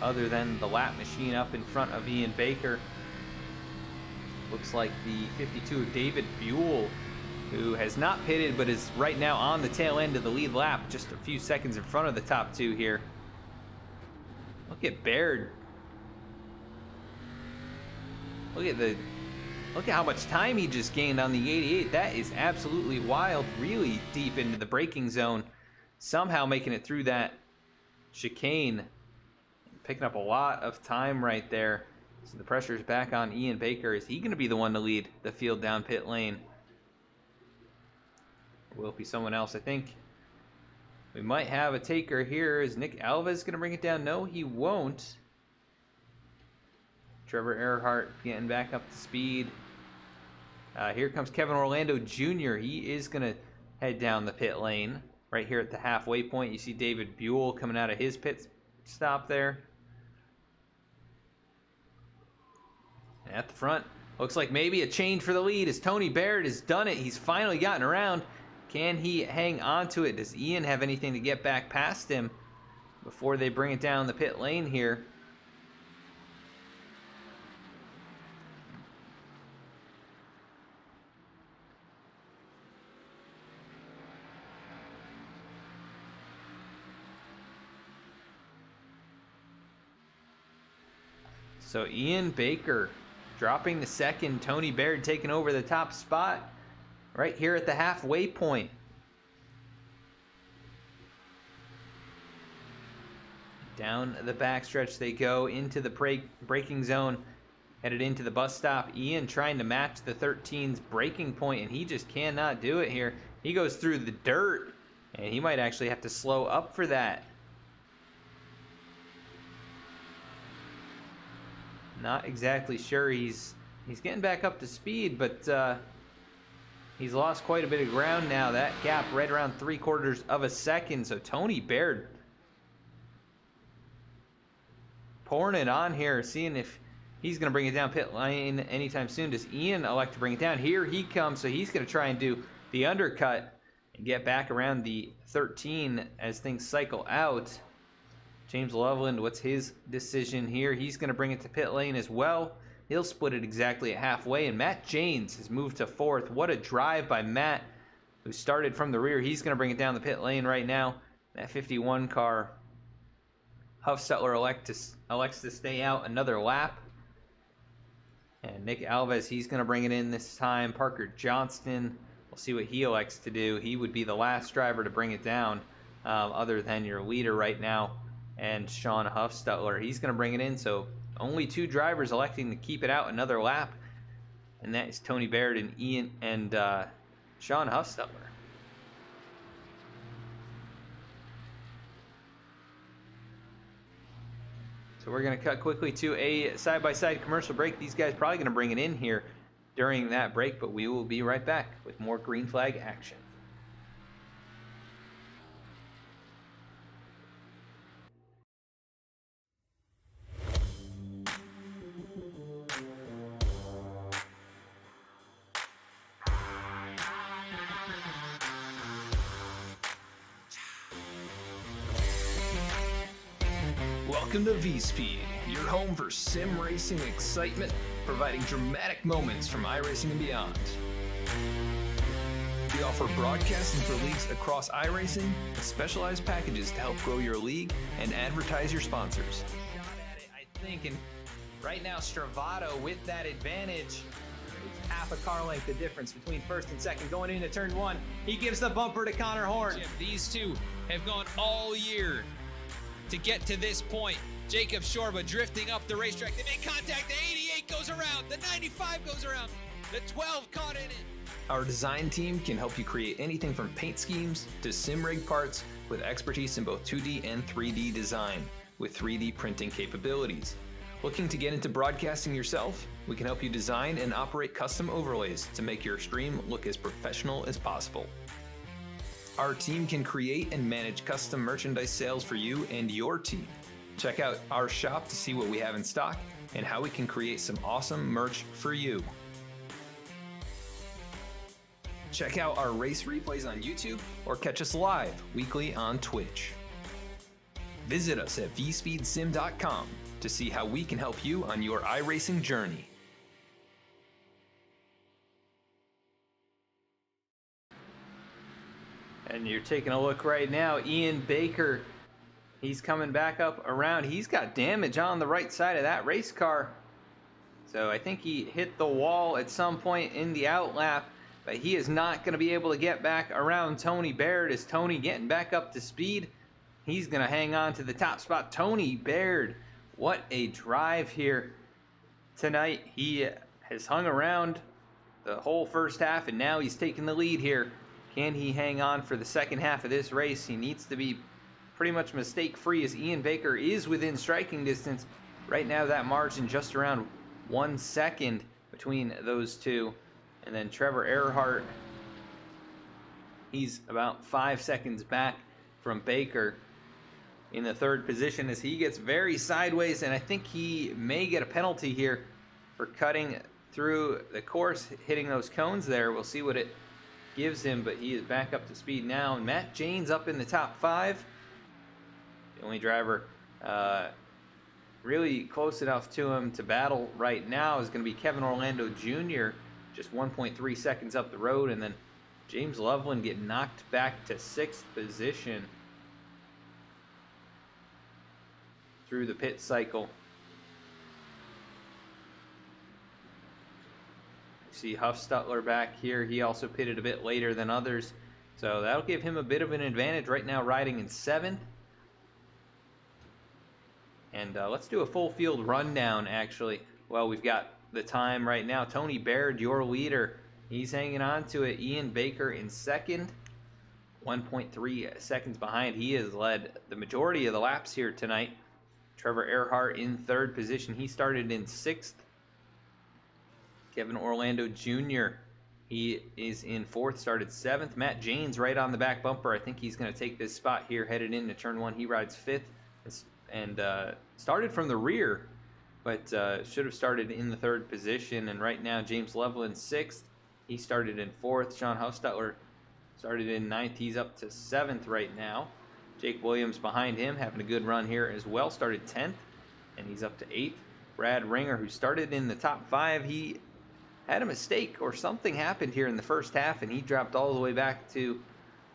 other than the lap machine up in front of Ian Baker. Looks like the 52 of David Buell, who has not pitted but is right now on the tail end of the lead lap, just a few seconds in front of the top 2 here. Look at Baird. Look at how much time he just gained on the 88. That is absolutely wild. Really deep into the braking zone. Somehow making it through that chicane. Picking up a lot of time right there. So the pressure is back on Ian Baker. Is he going to be the one to lead the field down pit lane? Will it be someone else? I think we might have a taker here. Is Nick Alves going to bring it down? No, he won't. Trevor Earhart getting back up to speed. Here comes Kevin Orlando Jr. He is going to head down the pit lane right here at the halfway point. You see David Buell coming out of his pit stop there. At the front, looks like maybe a change for the lead as Tony Baird has done it. He's finally gotten around. Can he hang on to it? Does Ian have anything to get back past him before they bring it down the pit lane here? So Ian Baker dropping the second. Tony Baird taking over the top spot right here at the halfway point. Down the backstretch they go into the braking zone, headed into the bus stop. Ian trying to match the 13's braking point, and he just cannot do it here. He goes through the dirt, and he might actually have to slow up for that. Not exactly sure. He's getting back up to speed, but he's lost quite a bit of ground now. That gap right around 3/4 of a second. So Tony Baird pouring it on here, seeing if he's going to bring it down pit lane anytime soon. Does Ian elect to bring it down? Here he comes, so he's going to try and do the undercut and get back around the 13 as things cycle out. James Loveland, what's his decision here? He's going to bring it to pit lane as well. He'll split it exactly at halfway, and Matt Janes has moved to 4th. What a drive by Matt, who started from the rear. He's going to bring it down the pit lane right now. That 51 car, Huffstetler elects to stay out another lap. And Nick Alves, he's going to bring it in this time. Parker Johnston, we'll see what he elects to do. He would be the last driver to bring it down, other than your leader right now. And Sean Huffstetler, he's going to bring it in. So only 2 drivers electing to keep it out another lap. And that is Tony Baird and Ian and Sean Huffstetler. So we're going to cut quickly to a side-by-side commercial break. These guys probably going to bring it in here during that break, but we will be right back with more green flag action. Welcome to V-Speed, your home for sim racing excitement, providing dramatic moments from iRacing and beyond. We offer broadcasting for leagues across iRacing and specialized packages to help grow your league and advertise your sponsors. Shot at it, I think, and right now Stravato with that advantage. It's half a car length the difference between first and second going into turn 1. He gives the bumper to Connor Horn. These two have gone all year to get to this point. Jacob Shorba drifting up the racetrack. They make contact. The 88 goes around. The 95 goes around. The 12 caught in it. Our design team can help you create anything from paint schemes to sim rig parts with expertise in both 2D and 3D design with 3D printing capabilities. Looking to get into broadcasting yourself? We can help you design and operate custom overlays to make your stream look as professional as possible. Our team can create and manage custom merchandise sales for you and your team. Check out our shop to see what we have in stock and how we can create some awesome merch for you. Check out our race replays on YouTube or catch us live weekly on Twitch. Visit us at vspeedsim.com to see how we can help you on your iRacing journey. And you're taking a look right now. Ian Baker, he's coming back up around. He's got damage on the right side of that race car. So I think he hit the wall at some point in the outlap, but he is not going to be able to get back around Tony Baird. Is Tony getting back up to speed? He's going to hang on to the top spot. Tony Baird, what a drive here tonight. He has hung around the whole first half, and now he's taking the lead here. Can he hang on for the second half of this race? He needs to be pretty much mistake-free as Ian Baker is within striking distance. Right now, that margin just around 1 second between those two. And then Trevor Earhart, he's about 5 seconds back from Baker in the third position as he gets very sideways, and I think he may get a penalty here for cutting through the course, hitting those cones there. We'll see what it gives him, but he is back up to speed now. And Matt Janes up in the top 5. The only driver really close enough to him to battle right now is going to be Kevin Orlando Jr., just 1.3 seconds up the road, and then James Loveland getting knocked back to 6th position through the pit cycle. see Huffstutler back here. He also pitted a bit later than others. So that'll give him a bit of an advantage right now, riding in 7th. And let's do a full field rundown, actually. Well, we've got the time right now. Tony Baird, your leader. He's hanging on to it. Ian Baker in 2nd. 1.3 seconds behind. He has led the majority of the laps here tonight. Trevor Earhart in 3rd position. He started in 6th. Kevin Orlando Jr., he is in 4th, started 7th. Matt Janes right on the back bumper. I think he's going to take this spot here headed into turn 1. He rides 5th and started from the rear, but should have started in the 3rd position. And right now, James Loveland 6th. He started in 4th. Sean Huffstutler started in 9th. He's up to 7th right now. Jake Williams behind him, having a good run here as well. Started 10th, and he's up to 8th. Brad Ringer, who started in the top 5, he had a mistake or something happened here in the first half, and he dropped all the way back to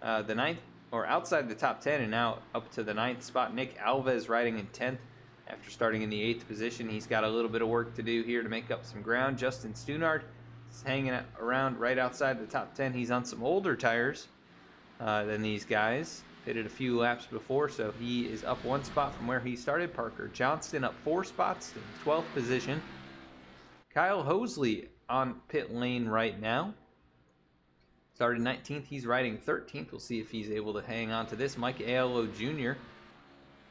the 9th, or outside the top 10, and now up to the 9th spot. Nick Alves riding in 10th after starting in the 8th position. He's got a little bit of work to do here to make up some ground. Justin Stunard is hanging around right outside the top 10. He's on some older tires than these guys. Pitted a few laps before, so he is up 1 spot from where he started. Parker Johnston up 4 spots in 12th position. Kyle Hosley on pit lane right now. Started 19th. He's riding 13th. We'll see if he's able to hang on to this. Mike Aiello Jr.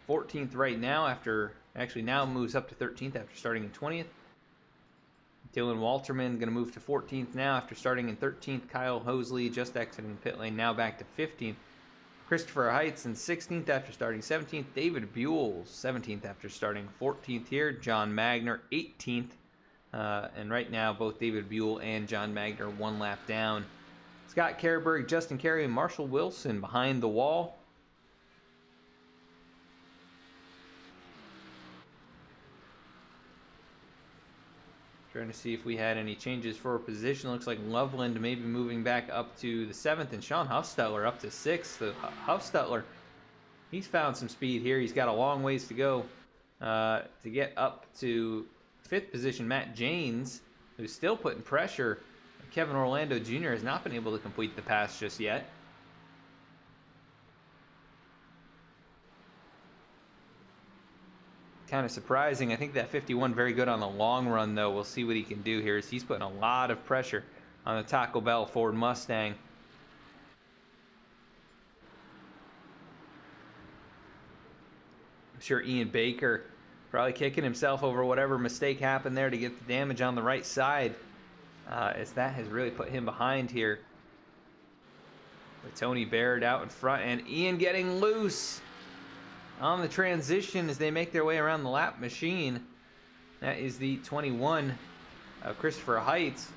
14th right now after, actually now moves up to 13th after starting in 20th. Dylan Walterman going to move to 14th now after starting in 13th. Kyle Hosley just exiting the pit lane, now back to 15th. Christopher Heights in 16th after starting 17th. David Buell 17th after starting 14th here. John Magner 18th. And right now, both David Buell and John Magner 1 lap down. Scott Kerberg, Justin Carey, and Marshall Wilson behind the wall. Trying to see if we had any changes for position. Looks like Loveland maybe moving back up to the 7th, and Sean Huffstutler up to 6th. So Huffstutler, he's found some speed here. He's got a long ways to go to get up to 5th position. Matt Janes, who's still putting pressure. Kevin Orlando Jr. has not been able to complete the pass just yet. Kind of surprising. I think that 51 very good on the long run, though. We'll see what he can do here, as he's putting a lot of pressure on the Taco Bell Ford Mustang. I'm sure Ian Baker probably kicking himself over whatever mistake happened there to get the damage on the right side, as that has really put him behind here. With Tony Baird out in front, and Ian getting loose on the transition as they make their way around the lap machine. That is the 21 of Christopher Heights.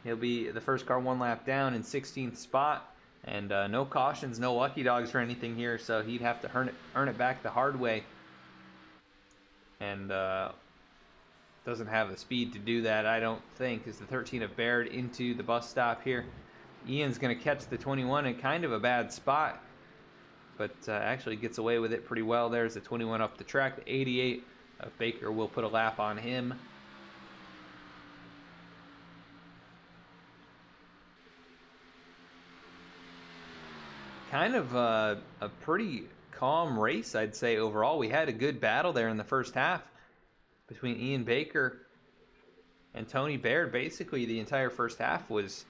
He'll be the first car 1 lap down in 16th spot. And no cautions, no lucky dogs or anything here, so he'd have to earn it back the hard way. And doesn't have the speed to do that, I don't think, as the 13 of Baird into the bus stop here. Ian's going to catch the 21 in kind of a bad spot, but actually gets away with it pretty well. There's the 21 up the track. The 88 of Baker will put a lap on him. Kind of a pretty calm race, I'd say, overall. We had a good battle there in the first half between Ian Baker and Tony Baird. Basically, the entire first half was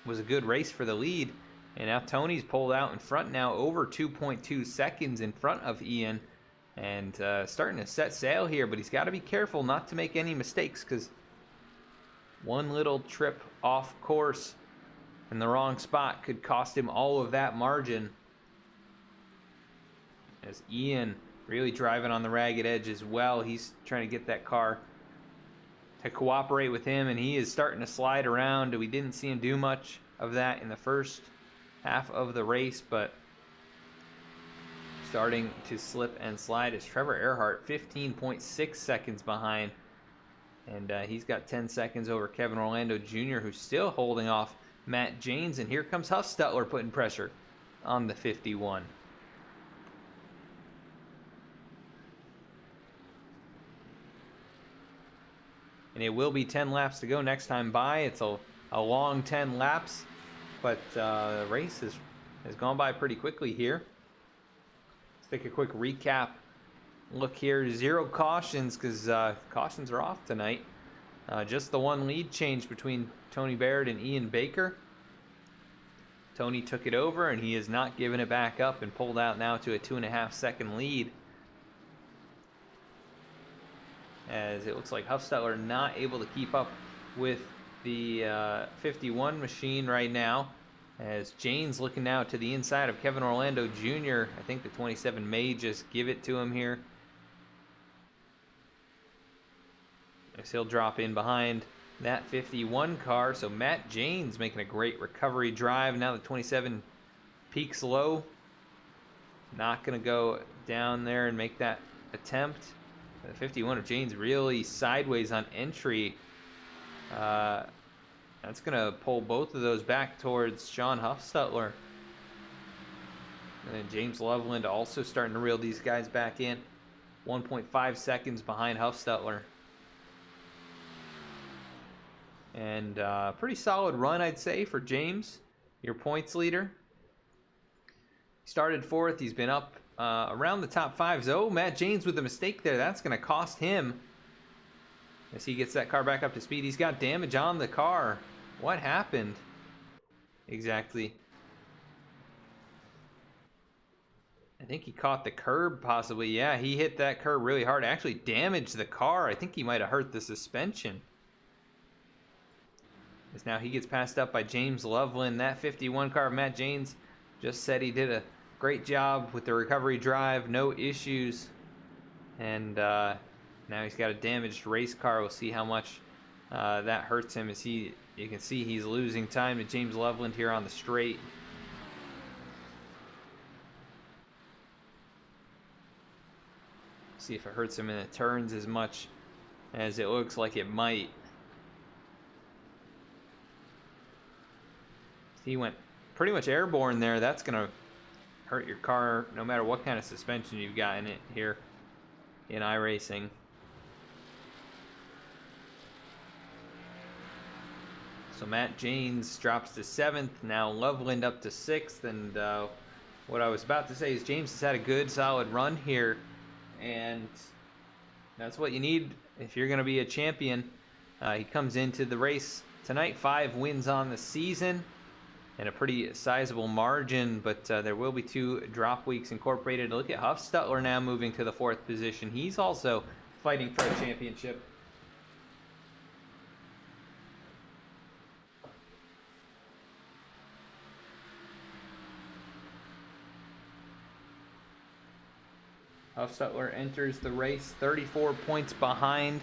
a good race for the lead. And now Tony's pulled out in front now, over 2.2 seconds in front of Ian. And starting to set sail here, but he's got to be careful not to make any mistakes, because one little trip off course in the wrong spot could cost him all of that margin. As Ian really driving on the ragged edge as well. He's trying to get that car to cooperate with him, and he is starting to slide around. We didn't see him do much of that in the first half of the race, but starting to slip and slide is Trevor Earhart, 15.6 seconds behind. And he's got 10 seconds over Kevin Orlando Jr., who's still holding off Matt Janes. And here comes Huffstutler putting pressure on the 51. and it will be 10 laps to go next time by. It's a long 10 laps, but the race has gone by pretty quickly here. Let's take a quick recap look here. 0 cautions because cautions are off tonight. Just the one lead change between Tony Baird and Ian Baker. Tony took it over, and he has not given it back up and pulled out now to a 2.5 second lead. As it looks like Huffstetler not able to keep up with the 51 machine right now. As Jane's looking now to the inside of Kevin Orlando Jr. I think the 27 may just give it to him here. As he'll drop in behind that 51 car. So Matt Jane's making a great recovery drive. Now the 27 peaks low. Not going to go down there and make that attempt. The 51 of Jane's really sideways on entry. That's going to pull both of those back towards Sean Huffstetler. And then James Loveland also starting to reel these guys back in. 1.5 seconds behind Huffstetler. And pretty solid run, I'd say, for James, your points leader. Started 4th. He's been up around the top 5s. Oh, Matt James with a mistake there. That's going to cost him as he gets that car back up to speed. He's got damage on the car. What happened exactly? I think he caught the curb, possibly. Yeah, he hit that curb really hard. Actually damaged the car. I think he might have hurt the suspension. As now he gets passed up by James Loveland. That 51 car of Matt James just said he did a great job with the recovery drive. No issues. And now he's got a damaged race car. We'll see how much that hurts him. As you can see, he's losing time to James Loveland here on the straight. See if it hurts him in the turns as much as it looks like it might. He went pretty much airborne there. That's going to hurt your car no matter what kind of suspension you've got in it here in iRacing. So Matt Janes drops to 7th. Now Loveland up to 6th. And what I was about to say is James has had a good, solid run here. And that's what you need if you're going to be a champion. He comes into the race tonight. 5 wins on the season. And a pretty sizable margin, but there will be 2 drop weeks incorporated. Look at Huffstetler now moving to the 4th position. He's also fighting for a championship. Huffstetler enters the race 34 points behind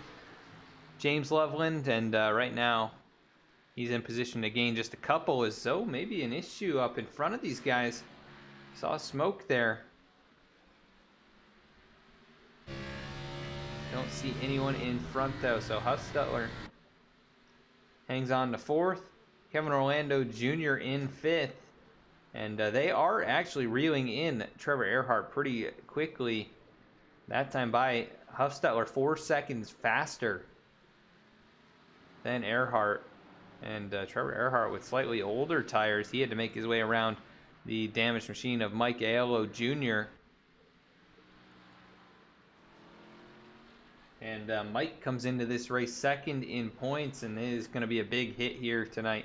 James Loveland, and right now he's in position to gain just a couple. Is so maybe an issue up in front of these guys. Saw smoke there. Don't see anyone in front though. So Huffstetler hangs on to 4th. Kevin Orlando Jr. in 5th. And they are actually reeling in Trevor Earhart pretty quickly. That time by Huffstetler 4 seconds faster than Earhart. And Trevor Earhart with slightly older tires. He had to make his way around the damaged machine of Mike Aiello Jr. And Mike comes into this race 2nd in points, and it is going to be a big hit here tonight.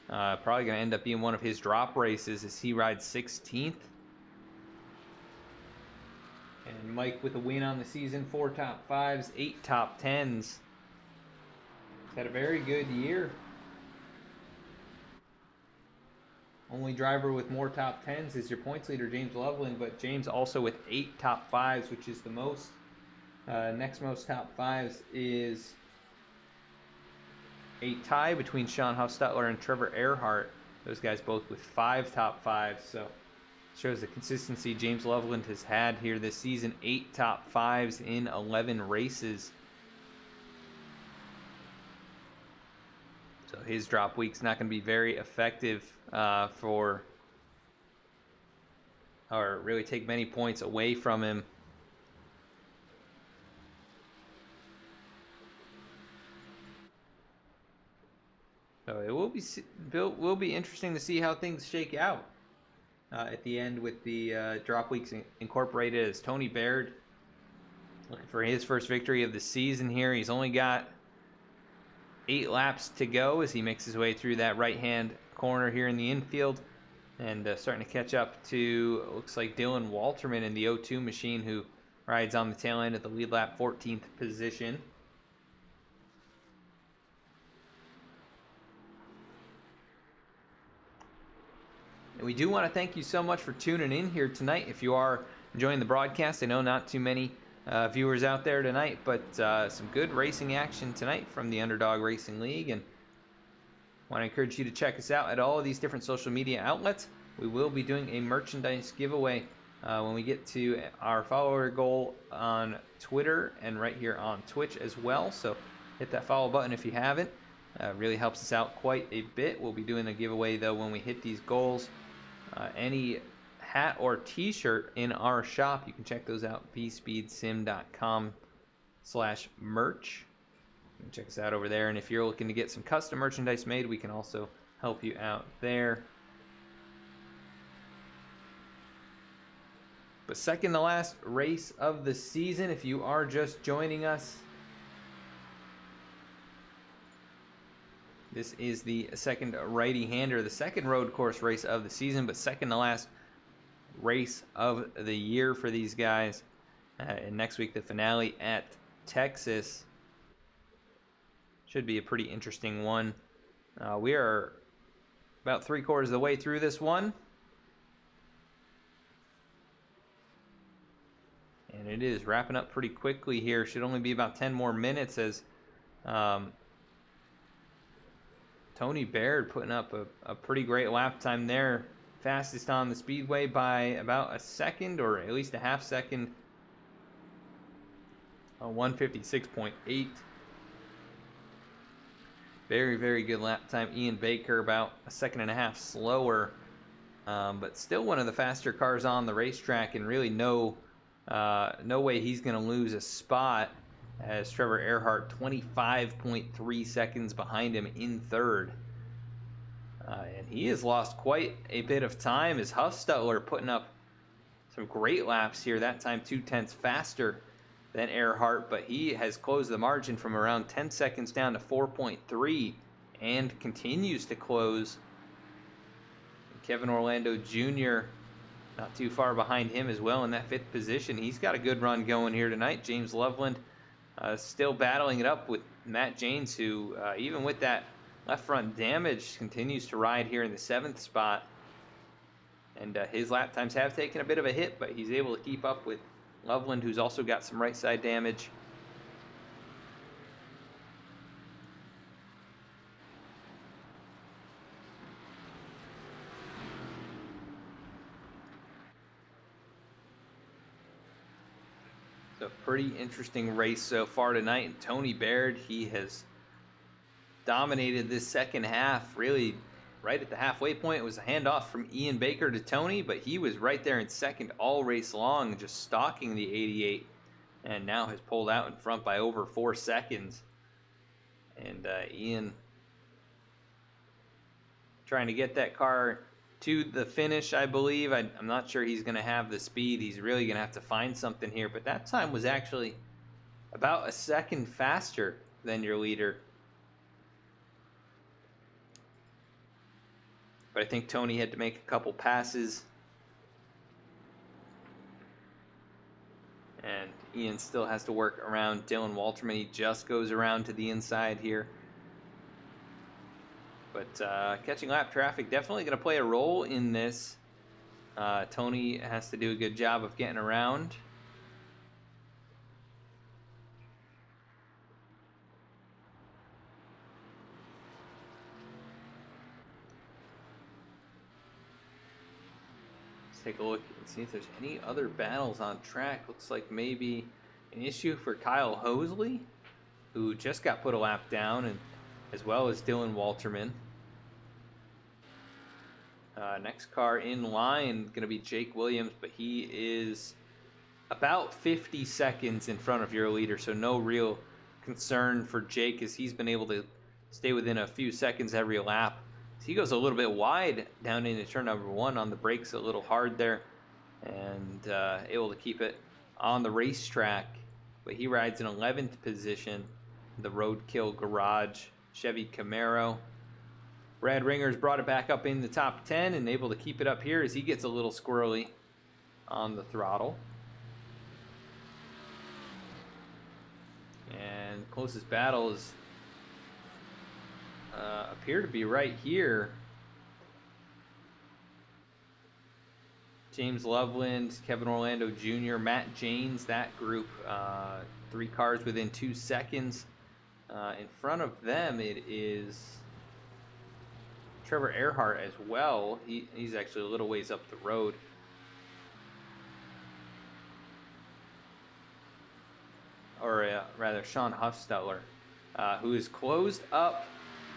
Probably going to end up being one of his drop races as he rides 16th. And Mike with a win on the season, 4 top 5s, 8 top 10s. He's had a very good year. Only driver with more top 10s is your points leader, James Loveland, but James also with 8 top 5s, which is the most. Next most top 5s is a tie between Sean Huffstetler and Trevor Earhart. Those guys both with 5 top 5s, so shows the consistency James Loveland has had here this season. 8 top 5s in 11 races. So his drop week's not going to be very effective or really take many points away from him. So it will be interesting to see how things shake out at the end with the drop weeks incorporated, as Tony Baird looking for his first victory of the season here. He's only got 8 laps to go as he makes his way through that right-hand corner here in the infield, and starting to catch up to, looks like, Dylan Walterman in the O2 machine, who rides on the tail end of the lead lap, 14th position. And we do want to thank you so much for tuning in here tonight. If you are enjoying the broadcast, I know not too many viewers out there tonight, but some good racing action tonight from the Underdog Racing League, and want to encourage you to check us out at all of these different social media outlets. We will be doing a merchandise giveaway when we get to our follower goal on Twitter and right here on Twitch as well, so hit that follow button if you haven't. Really helps us out quite a bit. We'll be doing a giveaway though when we hit these goals. Any hat or t-shirt in our shop, you can check those out, bspeedsim.com/merch. You can check us out over there, and if you're looking to get some custom merchandise made, we can also help you out there. But second to last race of the season, if you are just joining us, this is the second righty-hander, the second road course race of the season, but second to last race of the year for these guys. And next week, the finale at Texas. Should be a pretty interesting one. We are about 3/4 of the way through this one. And it is wrapping up pretty quickly here. Should only be about 10 more minutes as Tony Baird putting up a pretty great lap time there. Fastest on the speedway by about a second, or at least a half second. 156.8. Very, very good lap time. Ian Baker about a second and a half slower, but still one of the faster cars on the racetrack, and really no way he's going to lose a spot, as Trevor Earhart 25.3 seconds behind him in third. And he has lost quite a bit of time, as Huffstutler putting up some great laps here, that time 2/10 faster than Earhart, but he has closed the margin from around 10 seconds down to 4.3 and continues to close. Kevin Orlando Jr. not too far behind him as well in that 5th position. He's got a good run going here tonight. James Loveland still battling it up with Matt Janes, who even with that left front damage continues to ride here in the 7th spot. And his lap times have taken a bit of a hit, but he's able to keep up with Loveland, who's also got some right side damage. So pretty interesting race so far tonight. And Tony Baird, he has dominated this second half, really right at the halfway point. It was a handoff from Ian Baker to Tony, but he was right there in second all race long, just stalking the 88, and now has pulled out in front by over 4 seconds. And Ian trying to get that car to the finish, I believe. I'm not sure he's going to have the speed. He's really going to have to find something here, but that time was actually about a second faster than your leader. But I think Tony had to make a couple passes. And Ian still has to work around Dylan Walterman. He just goes around to the inside here. But catching lap traffic definitely going to play a role in this. Tony has to do a good job of getting around. Take a look and see if there's any other battles on track. Looks like maybe an issue for Kyle Hosley, who just got put a lap down, and as well as Dylan Walterman. Next car in line going to be Jake Williams, but he is about 50 seconds in front of your leader, so no real concern for Jake, as he's been able to stay within a few seconds every lap. So he goes a little bit wide down into turn number 1 on the brakes, a little hard there, and able to keep it on the racetrack. But he rides in 11th position, the Roadkill Garage Chevy Camaro. Brad Ringer's brought it back up in the top 10 and able to keep it up here as he gets a little squirrely on the throttle. And closest battles appear to be right here. James Loveland, Kevin Orlando Jr., Matt Janes, that group, 3 cars within 2 seconds. In front of them, it is Trevor Earhart as well. He's actually a little ways up the road. Or rather, Sean Huffstetler, who is closed up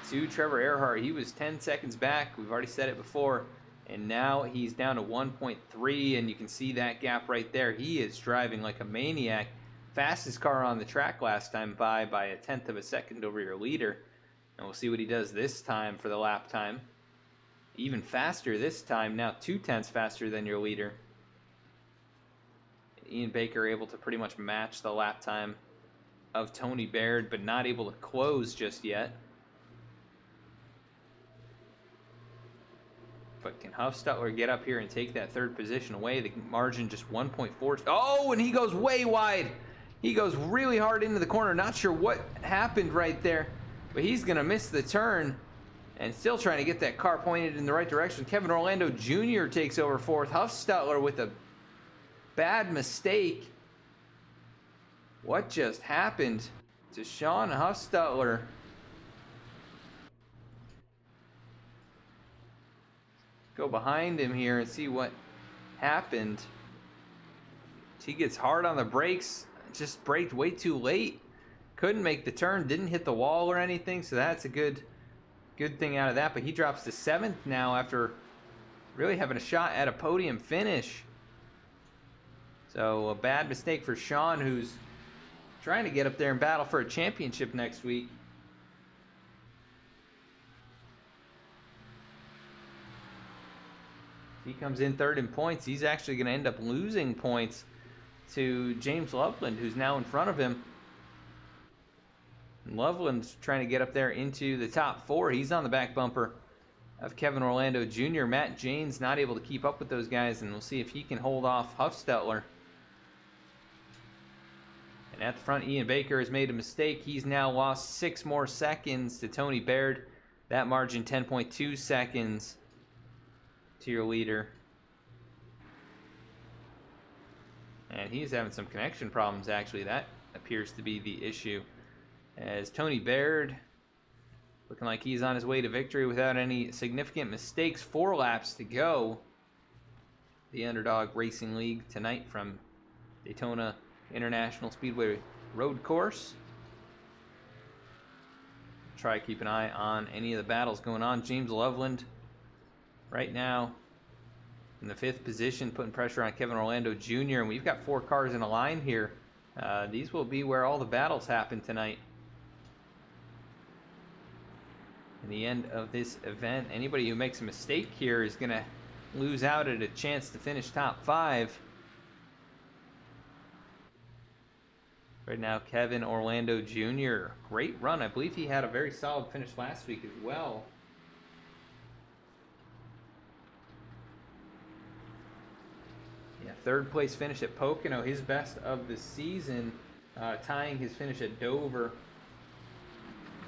to Trevor Earhart. He was 10 seconds back. We've already said it before. And now he's down to 1.3, and you can see that gap right there. He is driving like a maniac. Fastest car on the track last time by a 1/10 of a second over your leader. And we'll see what he does this time for the lap time. Even faster this time, now 2/10 faster than your leader. Ian Baker able to pretty much match the lap time of Tony Baird, but not able to close just yet. But can Huffstetler get up here and take that 3rd position away? The margin just 1.4. Oh, and he goes way wide. He goes really hard into the corner. Not sure what happened right there, but he's going to miss the turn and still trying to get that car pointed in the right direction. Kevin Orlando Jr. takes over 4th. Huffstetler with a bad mistake. What just happened to Sean Huffstetler? Go behind him here and see what happened. He gets hard on the brakes, just braked way too late. Couldn't make the turn, didn't hit the wall or anything, so that's a good thing out of that. But he drops to 7th now after really having a shot at a podium finish. So a bad mistake for Sean, who's trying to get up there and battle for a championship next week. He comes in 3rd in points. He's actually going to end up losing points to James Loveland, who's now in front of him. And Loveland's trying to get up there into the top 4. He's on the back bumper of Kevin Orlando Jr. Matt Janes not able to keep up with those guys, and we'll see if he can hold off Huffstetler. And at the front, Ian Baker has made a mistake. He's now lost 6 more seconds to Tony Baird. That margin 10.2 seconds to your leader. And he's having some connection problems, actually. That appears to be the issue. As Tony Baird looking like he's on his way to victory without any significant mistakes. 4 laps to go. The Underdog Racing League tonight from Daytona International Speedway Road Course. Try to keep an eye on any of the battles going on. James Loveland right now in the 5th position, putting pressure on Kevin Orlando Jr. And we've got 4 cars in a line here. These will be where all the battles happen tonight. In the end of this event, anybody who makes a mistake here is going to lose out at a chance to finish top 5. Right now, Kevin Orlando Jr. Great run. I believe he had a very solid finish last week as well. Yeah, 3rd place finish at Pocono, his best of the season, tying his finish at Dover.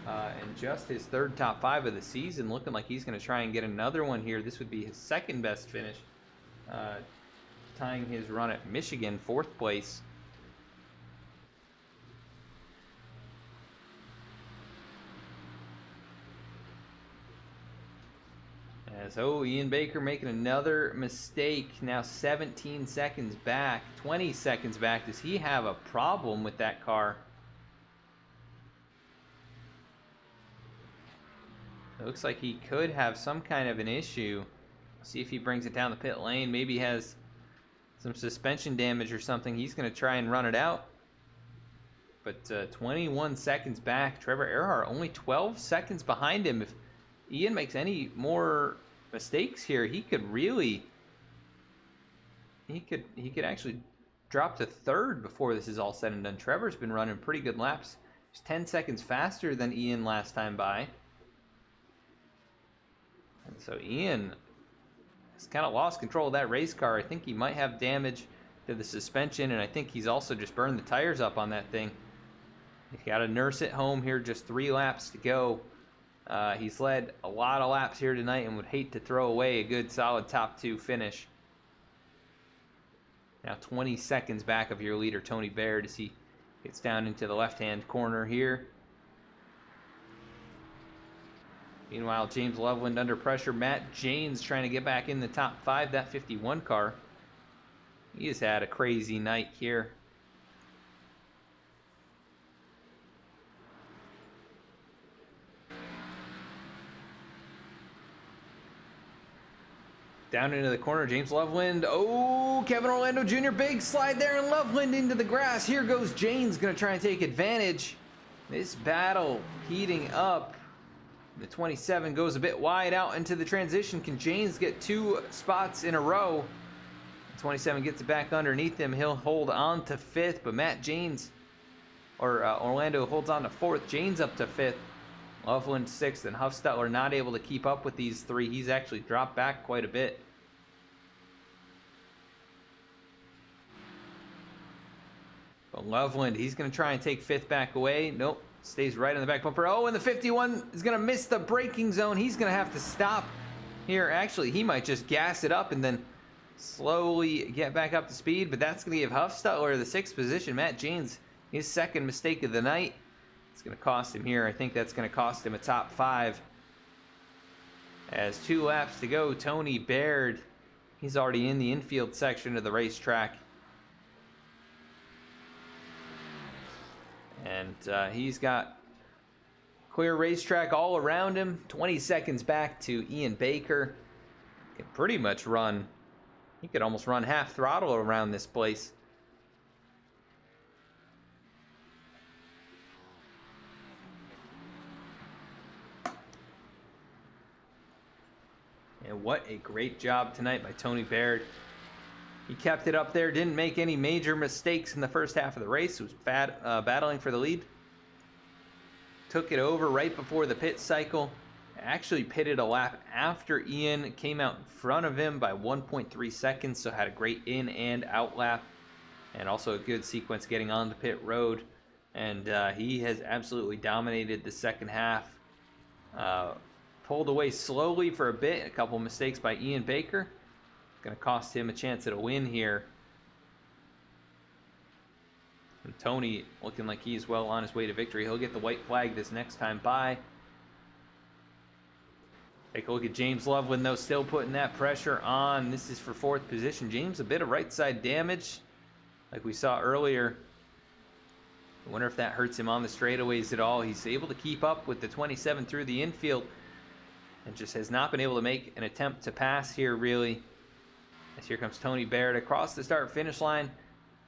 And just his 3rd top 5 of the season, looking like he's going to try and get another one here. This would be his 2nd best finish, tying his run at Michigan, 4th place. So Ian Baker making another mistake, now 17 seconds back, 20 seconds back. Does he have a problem with that car? It looks like he could have some kind of an issue. See if he brings it down the pit lane. Maybe he has some suspension damage or something. He's going to try and run it out. but 21 seconds back. Trevor Earhart only 12 seconds behind him. If Ian makes any more mistakes here, he could really, he could actually drop to third before this is all said and done. Trevor's been running pretty good laps. He's 10 seconds faster than Ian last time by. And so Ian has kind of lost control of that race car. I think he might have damage to the suspension, and I think he's also just burned the tires up on that thing. He's got to nurse it home here, just 3 laps to go. He's led a lot of laps here tonight and would hate to throw away a good solid top 2 finish. Now 20 seconds back of your leader, Tony Baird, as he gets down into the left-hand corner here. Meanwhile, James Loveland under pressure. Matt Janes trying to get back in the top 5, that 51 car. He has had a crazy night here. Down into the corner, James Loveland. Oh, Kevin Orlando Jr., big slide there, and Loveland into the grass. Here goes Janes, going to try and take advantage. This battle heating up. The 27 goes a bit wide out into the transition. Can Janes get 2 spots in a row? The 27 gets it back underneath him. He'll hold on to 5th, but Matt Janes, or Orlando holds on to 4th. Janes up to 5th. Loveland 6th, and Huffstetler not able to keep up with these 3. He's actually dropped back quite a bit. But Loveland, he's going to try and take 5th back away. Nope, stays right on the back bumper. Oh, and the 51 is going to miss the braking zone. He's going to have to stop here. Actually, he might just gas it up and then slowly get back up to speed, but that's going to give Huffstetler the 6th position. Matt Janes, his 2nd mistake of the night. It's going to cost him here. I think that's going to cost him a top 5. As 2 laps to go, Tony Baird, he's already in the infield section of the racetrack. And he's got clear racetrack all around him. 20 seconds back to Ian Baker. Can pretty much run, he could almost run half throttle around this place. And what a great job tonight by Tony Baird. He kept it up there, didn't make any major mistakes in the first half of the race. He was battling for the lead. Took it over right before the pit cycle. Actually pitted a lap after Ian came out in front of him by 1.3 seconds, so had a great in and out lap. And also a good sequence getting onto pit road. And he has absolutely dominated the second half. Pulled away slowly for a bit. A couple mistakes by Ian Baker. Going to cost him a chance at a win here. And Tony looking like he's well on his way to victory. He'll get the white flag this next time by. Take a look at James Loveland, though, still putting that pressure on. This is for 4th position. James, a bit of right side damage like we saw earlier. I wonder if that hurts him on the straightaways at all. He's able to keep up with the 27 through the infield and just has not been able to make an attempt to pass here, really. As here comes Tony Baird across the start-finish line.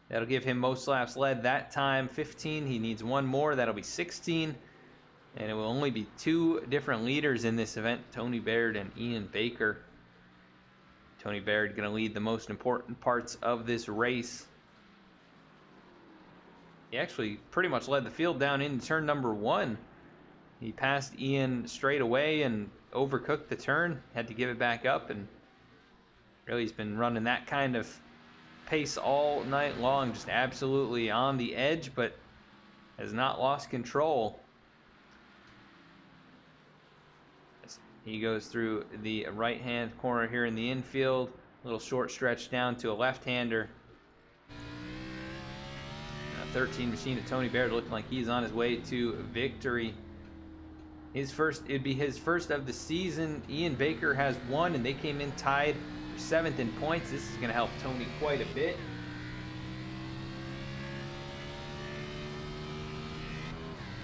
That'll give him most laps led that time, 15. He needs 1 more. That'll be 16. And it will only be 2 different leaders in this event, Tony Baird and Ian Baker. Tony Baird going to lead the most important parts of this race. He actually pretty much led the field down into turn number 1. He passed Ian straight away and overcooked the turn. Had to give it back up, and really he's been running that kind of pace all night long, just absolutely on the edge, but has not lost control. He goes through the right-hand corner here in the infield. A little short stretch down to a left-hander. 13 machine of Tony Baird looking like he's on his way to victory. It'd be his first of the season. Ian Baker has 1, and they came in tied for 7th in points. This is going to help Tony quite a bit.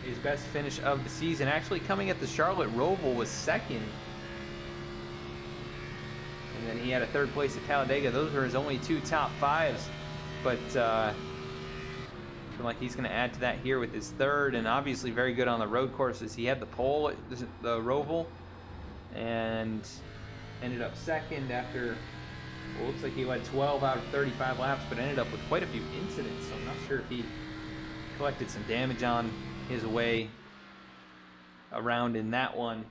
His best finish of the season, actually coming at the Charlotte Roval, was 2nd. And then he had a 3rd place at Talladega. Those were his only 2 top 5s. But Looking like he's going to add to that here with his third, and obviously very good on the road courses. He had the pole at the Roval and ended up second after, well, looks like he led 12 out of 35 laps, but ended up with quite a few incidents, so I'm not sure if he collected some damage on his way around in that one.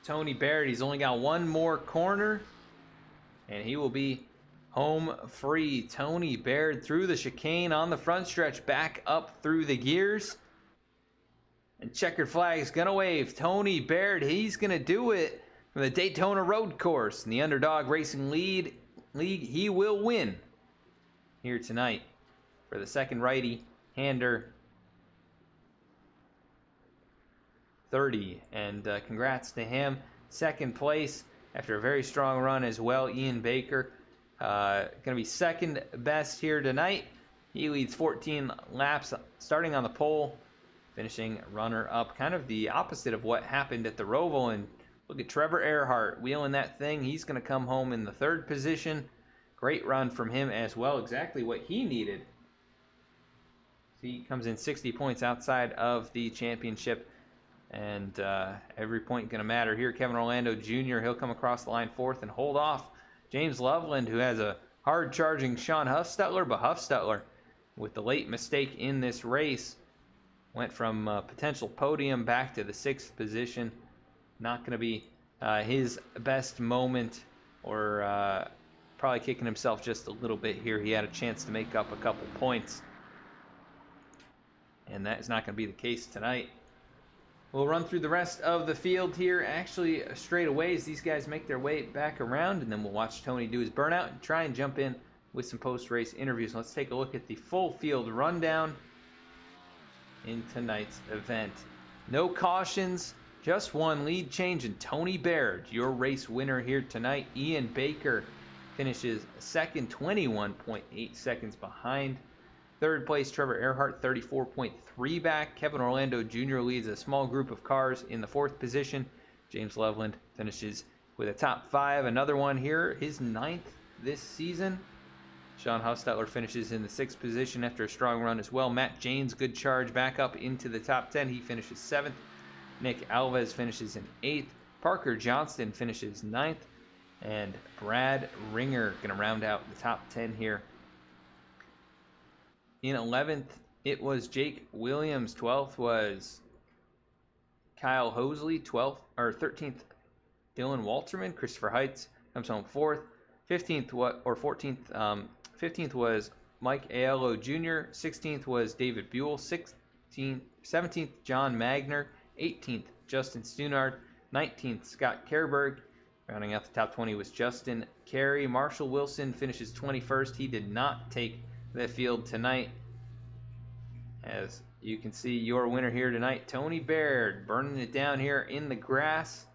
Tony Baird, he's only got one more corner, and he will be home free. Tony Baird through the chicane on the front stretch, back up through the gears. And checkered flag is going to wave. Tony Baird, he's going to do it from the Daytona Road Course. In the Underdog Racing League, he will win here tonight for the second righty-hander 30. And congrats to him. Second place after a very strong run as well. Ian Baker going to be second best here tonight. He leads 14 laps starting on the pole, finishing runner-up. Kind of the opposite of what happened at the Roval. And look at Trevor Earhart wheeling that thing. He's going to come home in the third position. Great run from him as well. Exactly what he needed. He comes in 60 points outside of the championship. And every point going to matter here. Kevin Orlando Jr., he'll come across the line fourth and hold off James Loveland, who has a hard-charging Sean Huffstetler. But Huffstetler, with the late mistake in this race, went from potential podium back to the sixth position. Not going to be his best moment, or probably kicking himself just a little bit here. He had a chance to make up a couple points, and that is not going to be the case tonight. We'll run through the rest of the field here, actually straight away as these guys make their way back around, and then we'll watch Tony do his burnout and try and jump in with some post-race interviews. Let's take a look at the full field rundown in tonight's event. No cautions, just one lead change, and Tony Baird, your race winner here tonight. Ian Baker finishes second, 21.8 seconds behind. Third place, Trevor Earhart, 34.3 back. Kevin Orlando Jr. leads a small group of cars in the fourth position. James Loveland finishes with a top five. Another one here, his ninth this season. Sean Huffstetler finishes in the sixth position after a strong run as well. Matt Janes, good charge back up into the top 10. He finishes seventh. Nick Alves finishes in eighth. Parker Johnston finishes ninth. And Brad Ringer going to round out the top 10 here. In 11th, it was Jake Williams. 12th was Kyle Hosley. 13th, Dylan Walterman. Christopher Heights comes home fourth. 15th was Mike Aiello Jr. 16th was David Buell. 17th, John Magner. 18th, Justin Stunard. 19th, Scott Kerberg. Rounding out the top 20 was Justin Carey. Marshall Wilson finishes 21st. He did not take the field tonight. As you can see, your winner here tonight, Tony Baird, burning it down here in the grass.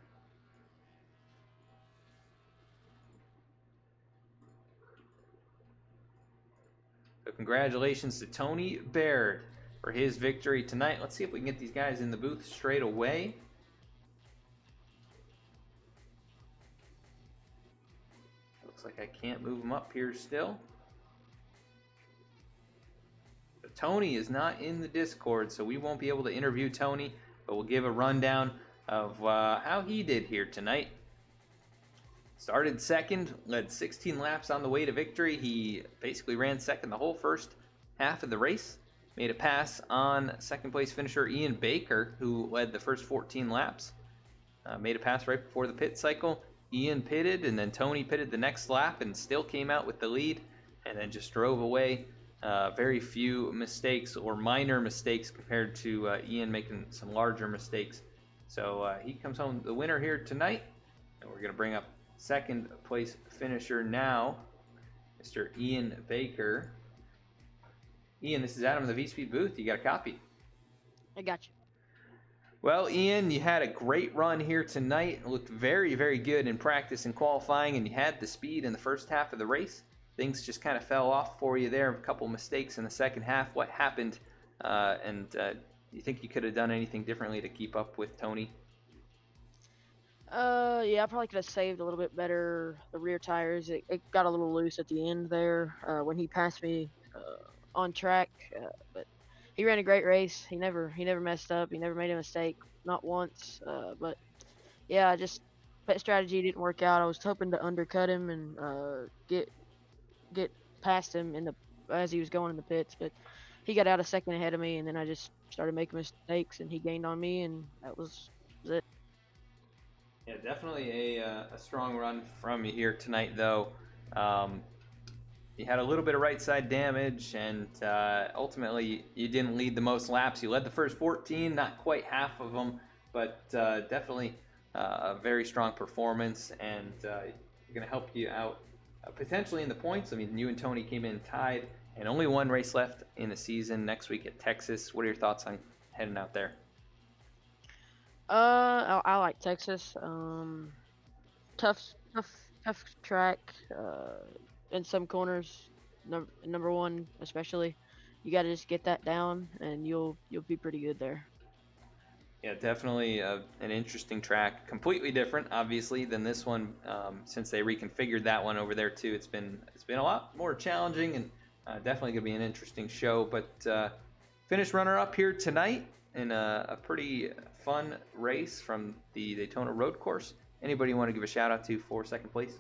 So congratulations to Tony Baird for his victory tonight. Let's see if we can get these guys in the booth straight away. Looks like I can't move them up here still. But Tony is not in the Discord, so we won't be able to interview Tony, but we'll give a rundown of how he did here tonight. Started second, led 16 laps on the way to victory. He basically ran second the whole first half of the race. Made a pass on second place finisher Ian Baker, who led the first 14 laps. Made a pass right before the pit cycle. Ian pitted, and then Tony pitted the next lap and still came out with the lead, and then just drove away. Very few mistakes or minor mistakes compared to Ian making some larger mistakes. So he comes home the winner here tonight, and we're going to bring up second place finisher now, Mr. Ian Baker. Ian, this is Adam in the V-Speed booth. You got a copy? I got you. Well, Ian, you had a great run here tonight. It looked very, very good in practice and qualifying, and you had the speed in the first half of the race. Things just kind of fell off for you there. A couple mistakes in the second half. What happened? And you think you could have done anything differently to keep up with Tony? Yeah, I probably could have saved a little bit better the rear tires. It got a little loose at the end there. When he passed me on track, but he ran a great race. He never messed up. He never made a mistake, not once. But yeah, just pit strategy didn't work out. I was hoping to undercut him and get past him as he was going in the pits, but he got out a second ahead of me, and then I just started making mistakes, and he gained on me, and that was it. Yeah, definitely a strong run from you here tonight, though. You had a little bit of right side damage, and ultimately you didn't lead the most laps. You led the first 14, not quite half of them, but definitely a very strong performance, and going to help you out potentially in the points. I mean, you and Tony came in tied, and only one race left in the season next week at Texas. What are your thoughts on heading out there? I like Texas. Tough, tough track. In some corners, number one especially, you got to just get that down, and you'll be pretty good there. Yeah, definitely an interesting track. Completely different, obviously, than this one. Since they reconfigured that one over there too, it's been a lot more challenging, and definitely gonna be an interesting show. But finished runner-up here tonight in a pretty fun race from the Daytona Road Course. Anybody want to give a shout out to for second place?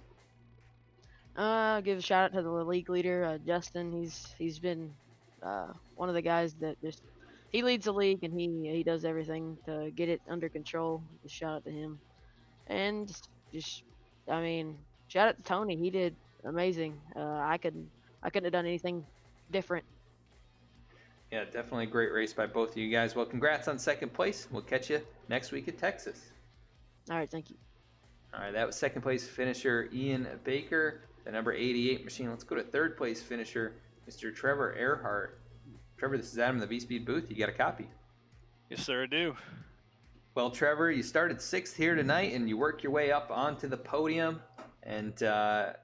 Give a shout out to the league leader, Justin. He's been one of the guys that he leads the league, and he does everything to get it under control. Just shout out to him, and I mean, shout out to Tony. He did amazing. I couldn't have done anything different. Yeah, definitely a great race by both of you guys. Well, congrats on second place. We'll catch you next week at Texas. All right, thank you. All right, that was second place finisher Ian Baker, the number 88 machine. Let's go to third place finisher, Mr. Trevor Earhart. Trevor, this is Adam in the V-Speed booth. You got a copy? Yes, sir, I do. Well, Trevor, you started 6th here tonight, and you work your way up onto the podium. And it's a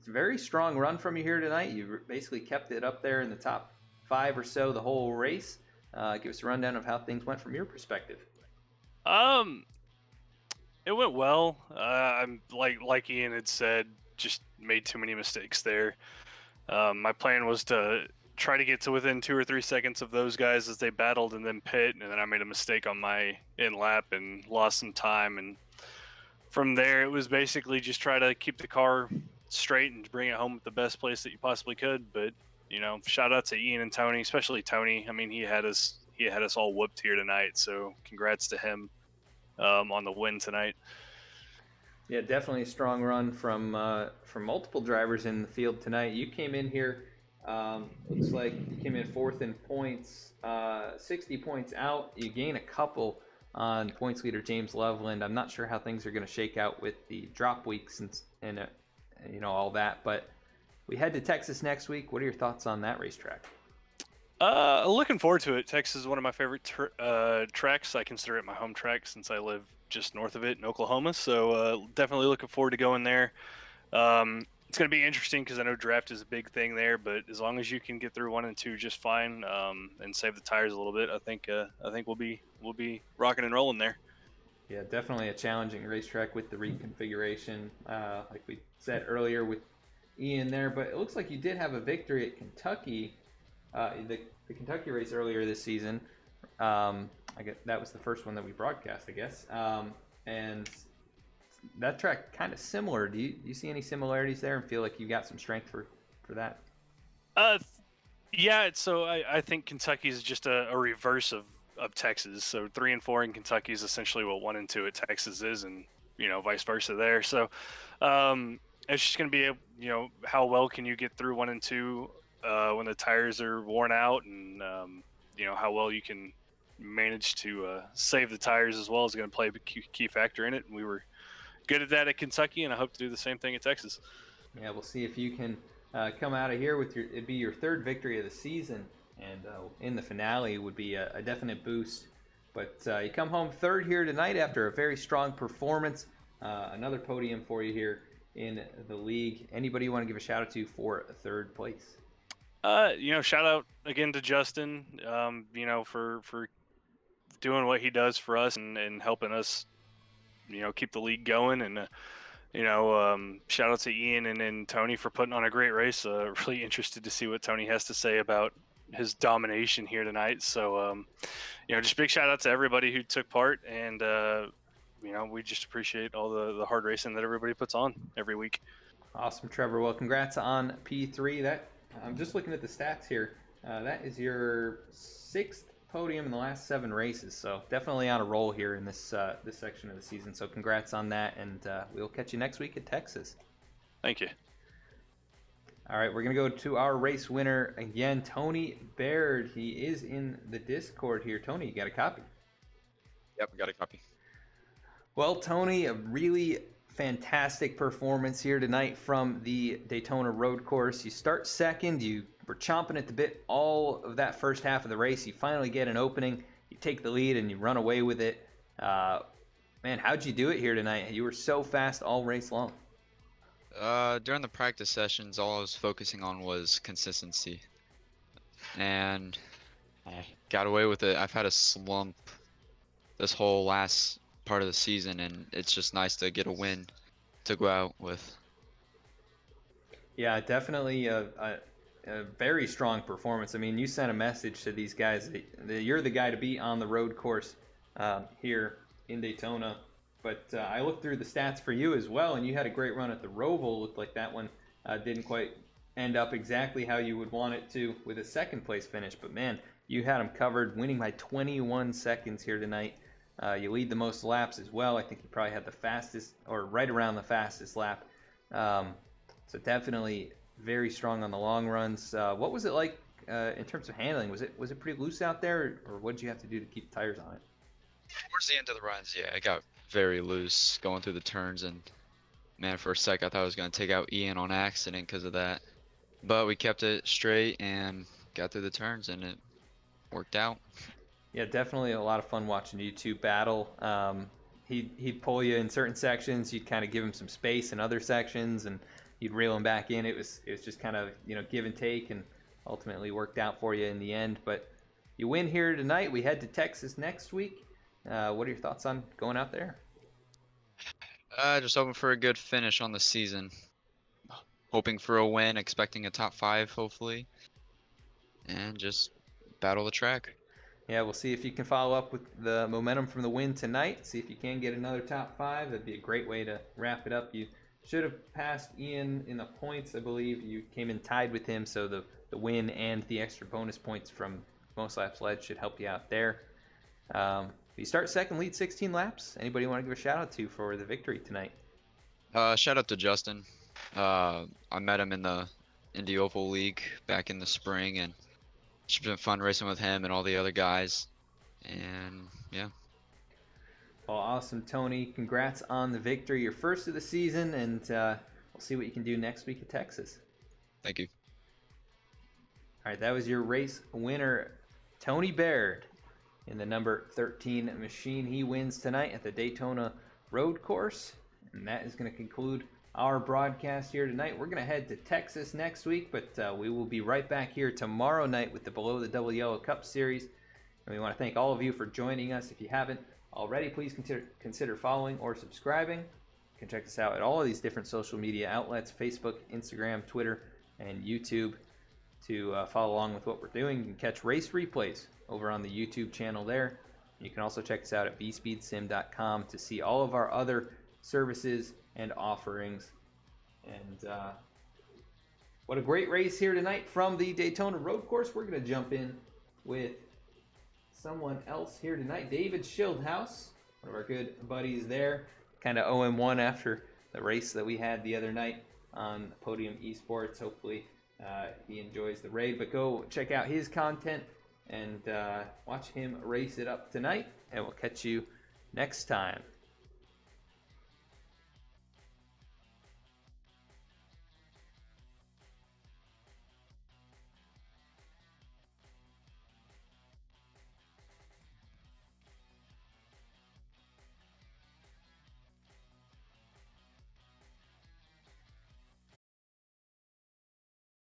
very strong run from you here tonight. You basically kept it up there in the top 5 or so the whole race. Give us a rundown of how things went from your perspective. It went well. I'm like Ian had said, just made too many mistakes there. My plan was to try to get to within 2 or 3 seconds of those guys as they battled and then pit, and then I made a mistake on my in lap and lost some time. And from there, it was basically just try to keep the car straight and bring it home at the best place that you possibly could. But you know, shout out to Ian and Tony, especially Tony. I mean, he had us all whooped here tonight, so congrats to him on the win tonight. Yeah, definitely a strong run from multiple drivers in the field tonight. You came in here, looks like you came in 4th in points, 60 points out. You gain a couple on points leader James Loveland. I'm not sure how things are going to shake out with the drop weeks and all that, but we head to Texas next week. What are your thoughts on that racetrack? Looking forward to it. Texas is one of my favorite tracks. I consider it my home track since I live just north of it in Oklahoma. So definitely looking forward to going there. It's going to be interesting because I know draft is a big thing there, but as long as you can get through 1 and 2 just fine and save the tires a little bit, I think we'll be rocking and rolling there. Yeah, definitely a challenging racetrack with the reconfiguration, like we said earlier with Ian there. But it looks like you did have a victory at Kentucky. The Kentucky race earlier this season. I guess that was the first one that we broadcast, I guess. And that track kind of similar. Do you see any similarities there and feel like you got some strength for that? Yeah. So I think Kentucky is just a reverse of Texas. So 3 and 4 in Kentucky is essentially what 1 and 2 at Texas is, and vice versa there. So it's just going to be how well can you get through 1 and 2 when the tires are worn out, and how well you can manage to save the tires as well is going to play a key factor in it. And we were good at that at Kentucky, and I hope to do the same thing at Texas. Yeah, we'll see if you can come out of here with it'd be your 3rd victory of the season, and in the finale would be a definite boost. But you come home 3rd here tonight after a very strong performance. Another podium for you here in the league. Anybody you want to give a shout out to for 3rd place? Shout out again to Justin, for doing what he does for us and helping us, keep the league going. And, shout out to Ian and Tony for putting on a great race. Really interested to see what Tony has to say about his domination here tonight. So, just big shout out to everybody who took part, and we just appreciate all the hard racing that everybody puts on every week. Awesome, Trevor. Well, congrats on P3. That I'm just looking at the stats here. That is your 6th podium in the last 7 races, so definitely on a roll here in this section of the season. So congrats on that, and we'll catch you next week at Texas. Thank you. All right, we're going to go to our race winner again, Tony Baird. He is in the Discord here. Tony, you got a copy? Yep, I got a copy. Well, Tony, a really fantastic performance here tonight from the Daytona Road Course. You start second. You were chomping at the bit all of that first half of the race. You finally get an opening. You take the lead and you run away with it. Man, how'd you do it here tonight? You were so fast all race long. During the practice sessions, all I was focusing on was consistency. And I got away with it. I've had a slump this whole last part of the season, and it's just nice to get a win to go out with. Yeah, definitely a very strong performance. I mean, you sent a message to these guys that you're the guy to be on the road course here in Daytona. But I looked through the stats for you as well, and you had a great run at the Roval. Looked like that one didn't quite end up exactly how you would want it to with a 2nd place finish. But man, you had them covered, winning by 21 seconds here tonight. You lead the most laps as well. I think you probably had the fastest, or right around the fastest lap. So definitely very strong on the long runs. What was it like in terms of handling? Was it pretty loose out there, or what did you have to do to keep tires on it? Towards the end of the runs, yeah, I got very loose going through the turns, and man, for a sec I thought I was going to take out Ian on accident because of that. But we kept it straight and got through the turns, and it worked out. Yeah, definitely a lot of fun watching you two battle. He'd pull you in certain sections. You'd kind of give him some space in other sections, and you'd reel him back in. It was just kind of give and take, and ultimately worked out for you in the end. But you win here tonight. We head to Texas next week. What are your thoughts on going out there? Just hoping for a good finish on the season. Hoping for a win, expecting a top 5 hopefully, and just battle the track. Yeah, we'll see if you can follow up with the momentum from the win tonight. See if you can get another top 5. That'd be a great way to wrap it up. You should have passed Ian in the points, I believe. You came in tied with him, so the win and the extra bonus points from most laps led should help you out there. You start second, lead 16 laps. Anybody you want to give a shout out to for the victory tonight? Shout out to Justin. I met him in the Indy Oval League back in the spring, and it's been fun racing with him and all the other guys. And yeah. Well, awesome, Tony. Congrats on the victory, your first of the season, and we'll see what you can do next week at Texas. Thank you. All right, that was your race winner, Tony Baird, in the number 13 machine. He wins tonight at the Daytona Road Course, and that is going to conclude our broadcast here tonight. We're going to head to Texas next week, but we will be right back here tomorrow night with the Below the Double Yellow Cup Series. And we want to thank all of you for joining us. If you haven't already, please consider following or subscribing. You can check us out at all of these different social media outlets: Facebook, Instagram, Twitter, and YouTube, to follow along with what we're doing. You can catch race replays over on the YouTube channel there. You can also check us out at bspeedsim.com to see all of our other services and offerings. And what a great race here tonight from the Daytona Road Course. We're going to jump in with someone else here tonight, David Schildhaus, one of our good buddies there. Kind of 0-1 after the race that we had the other night on Podium Esports. Hopefully he enjoys the raid, but go check out his content and watch him race it up tonight, and we'll catch you next time.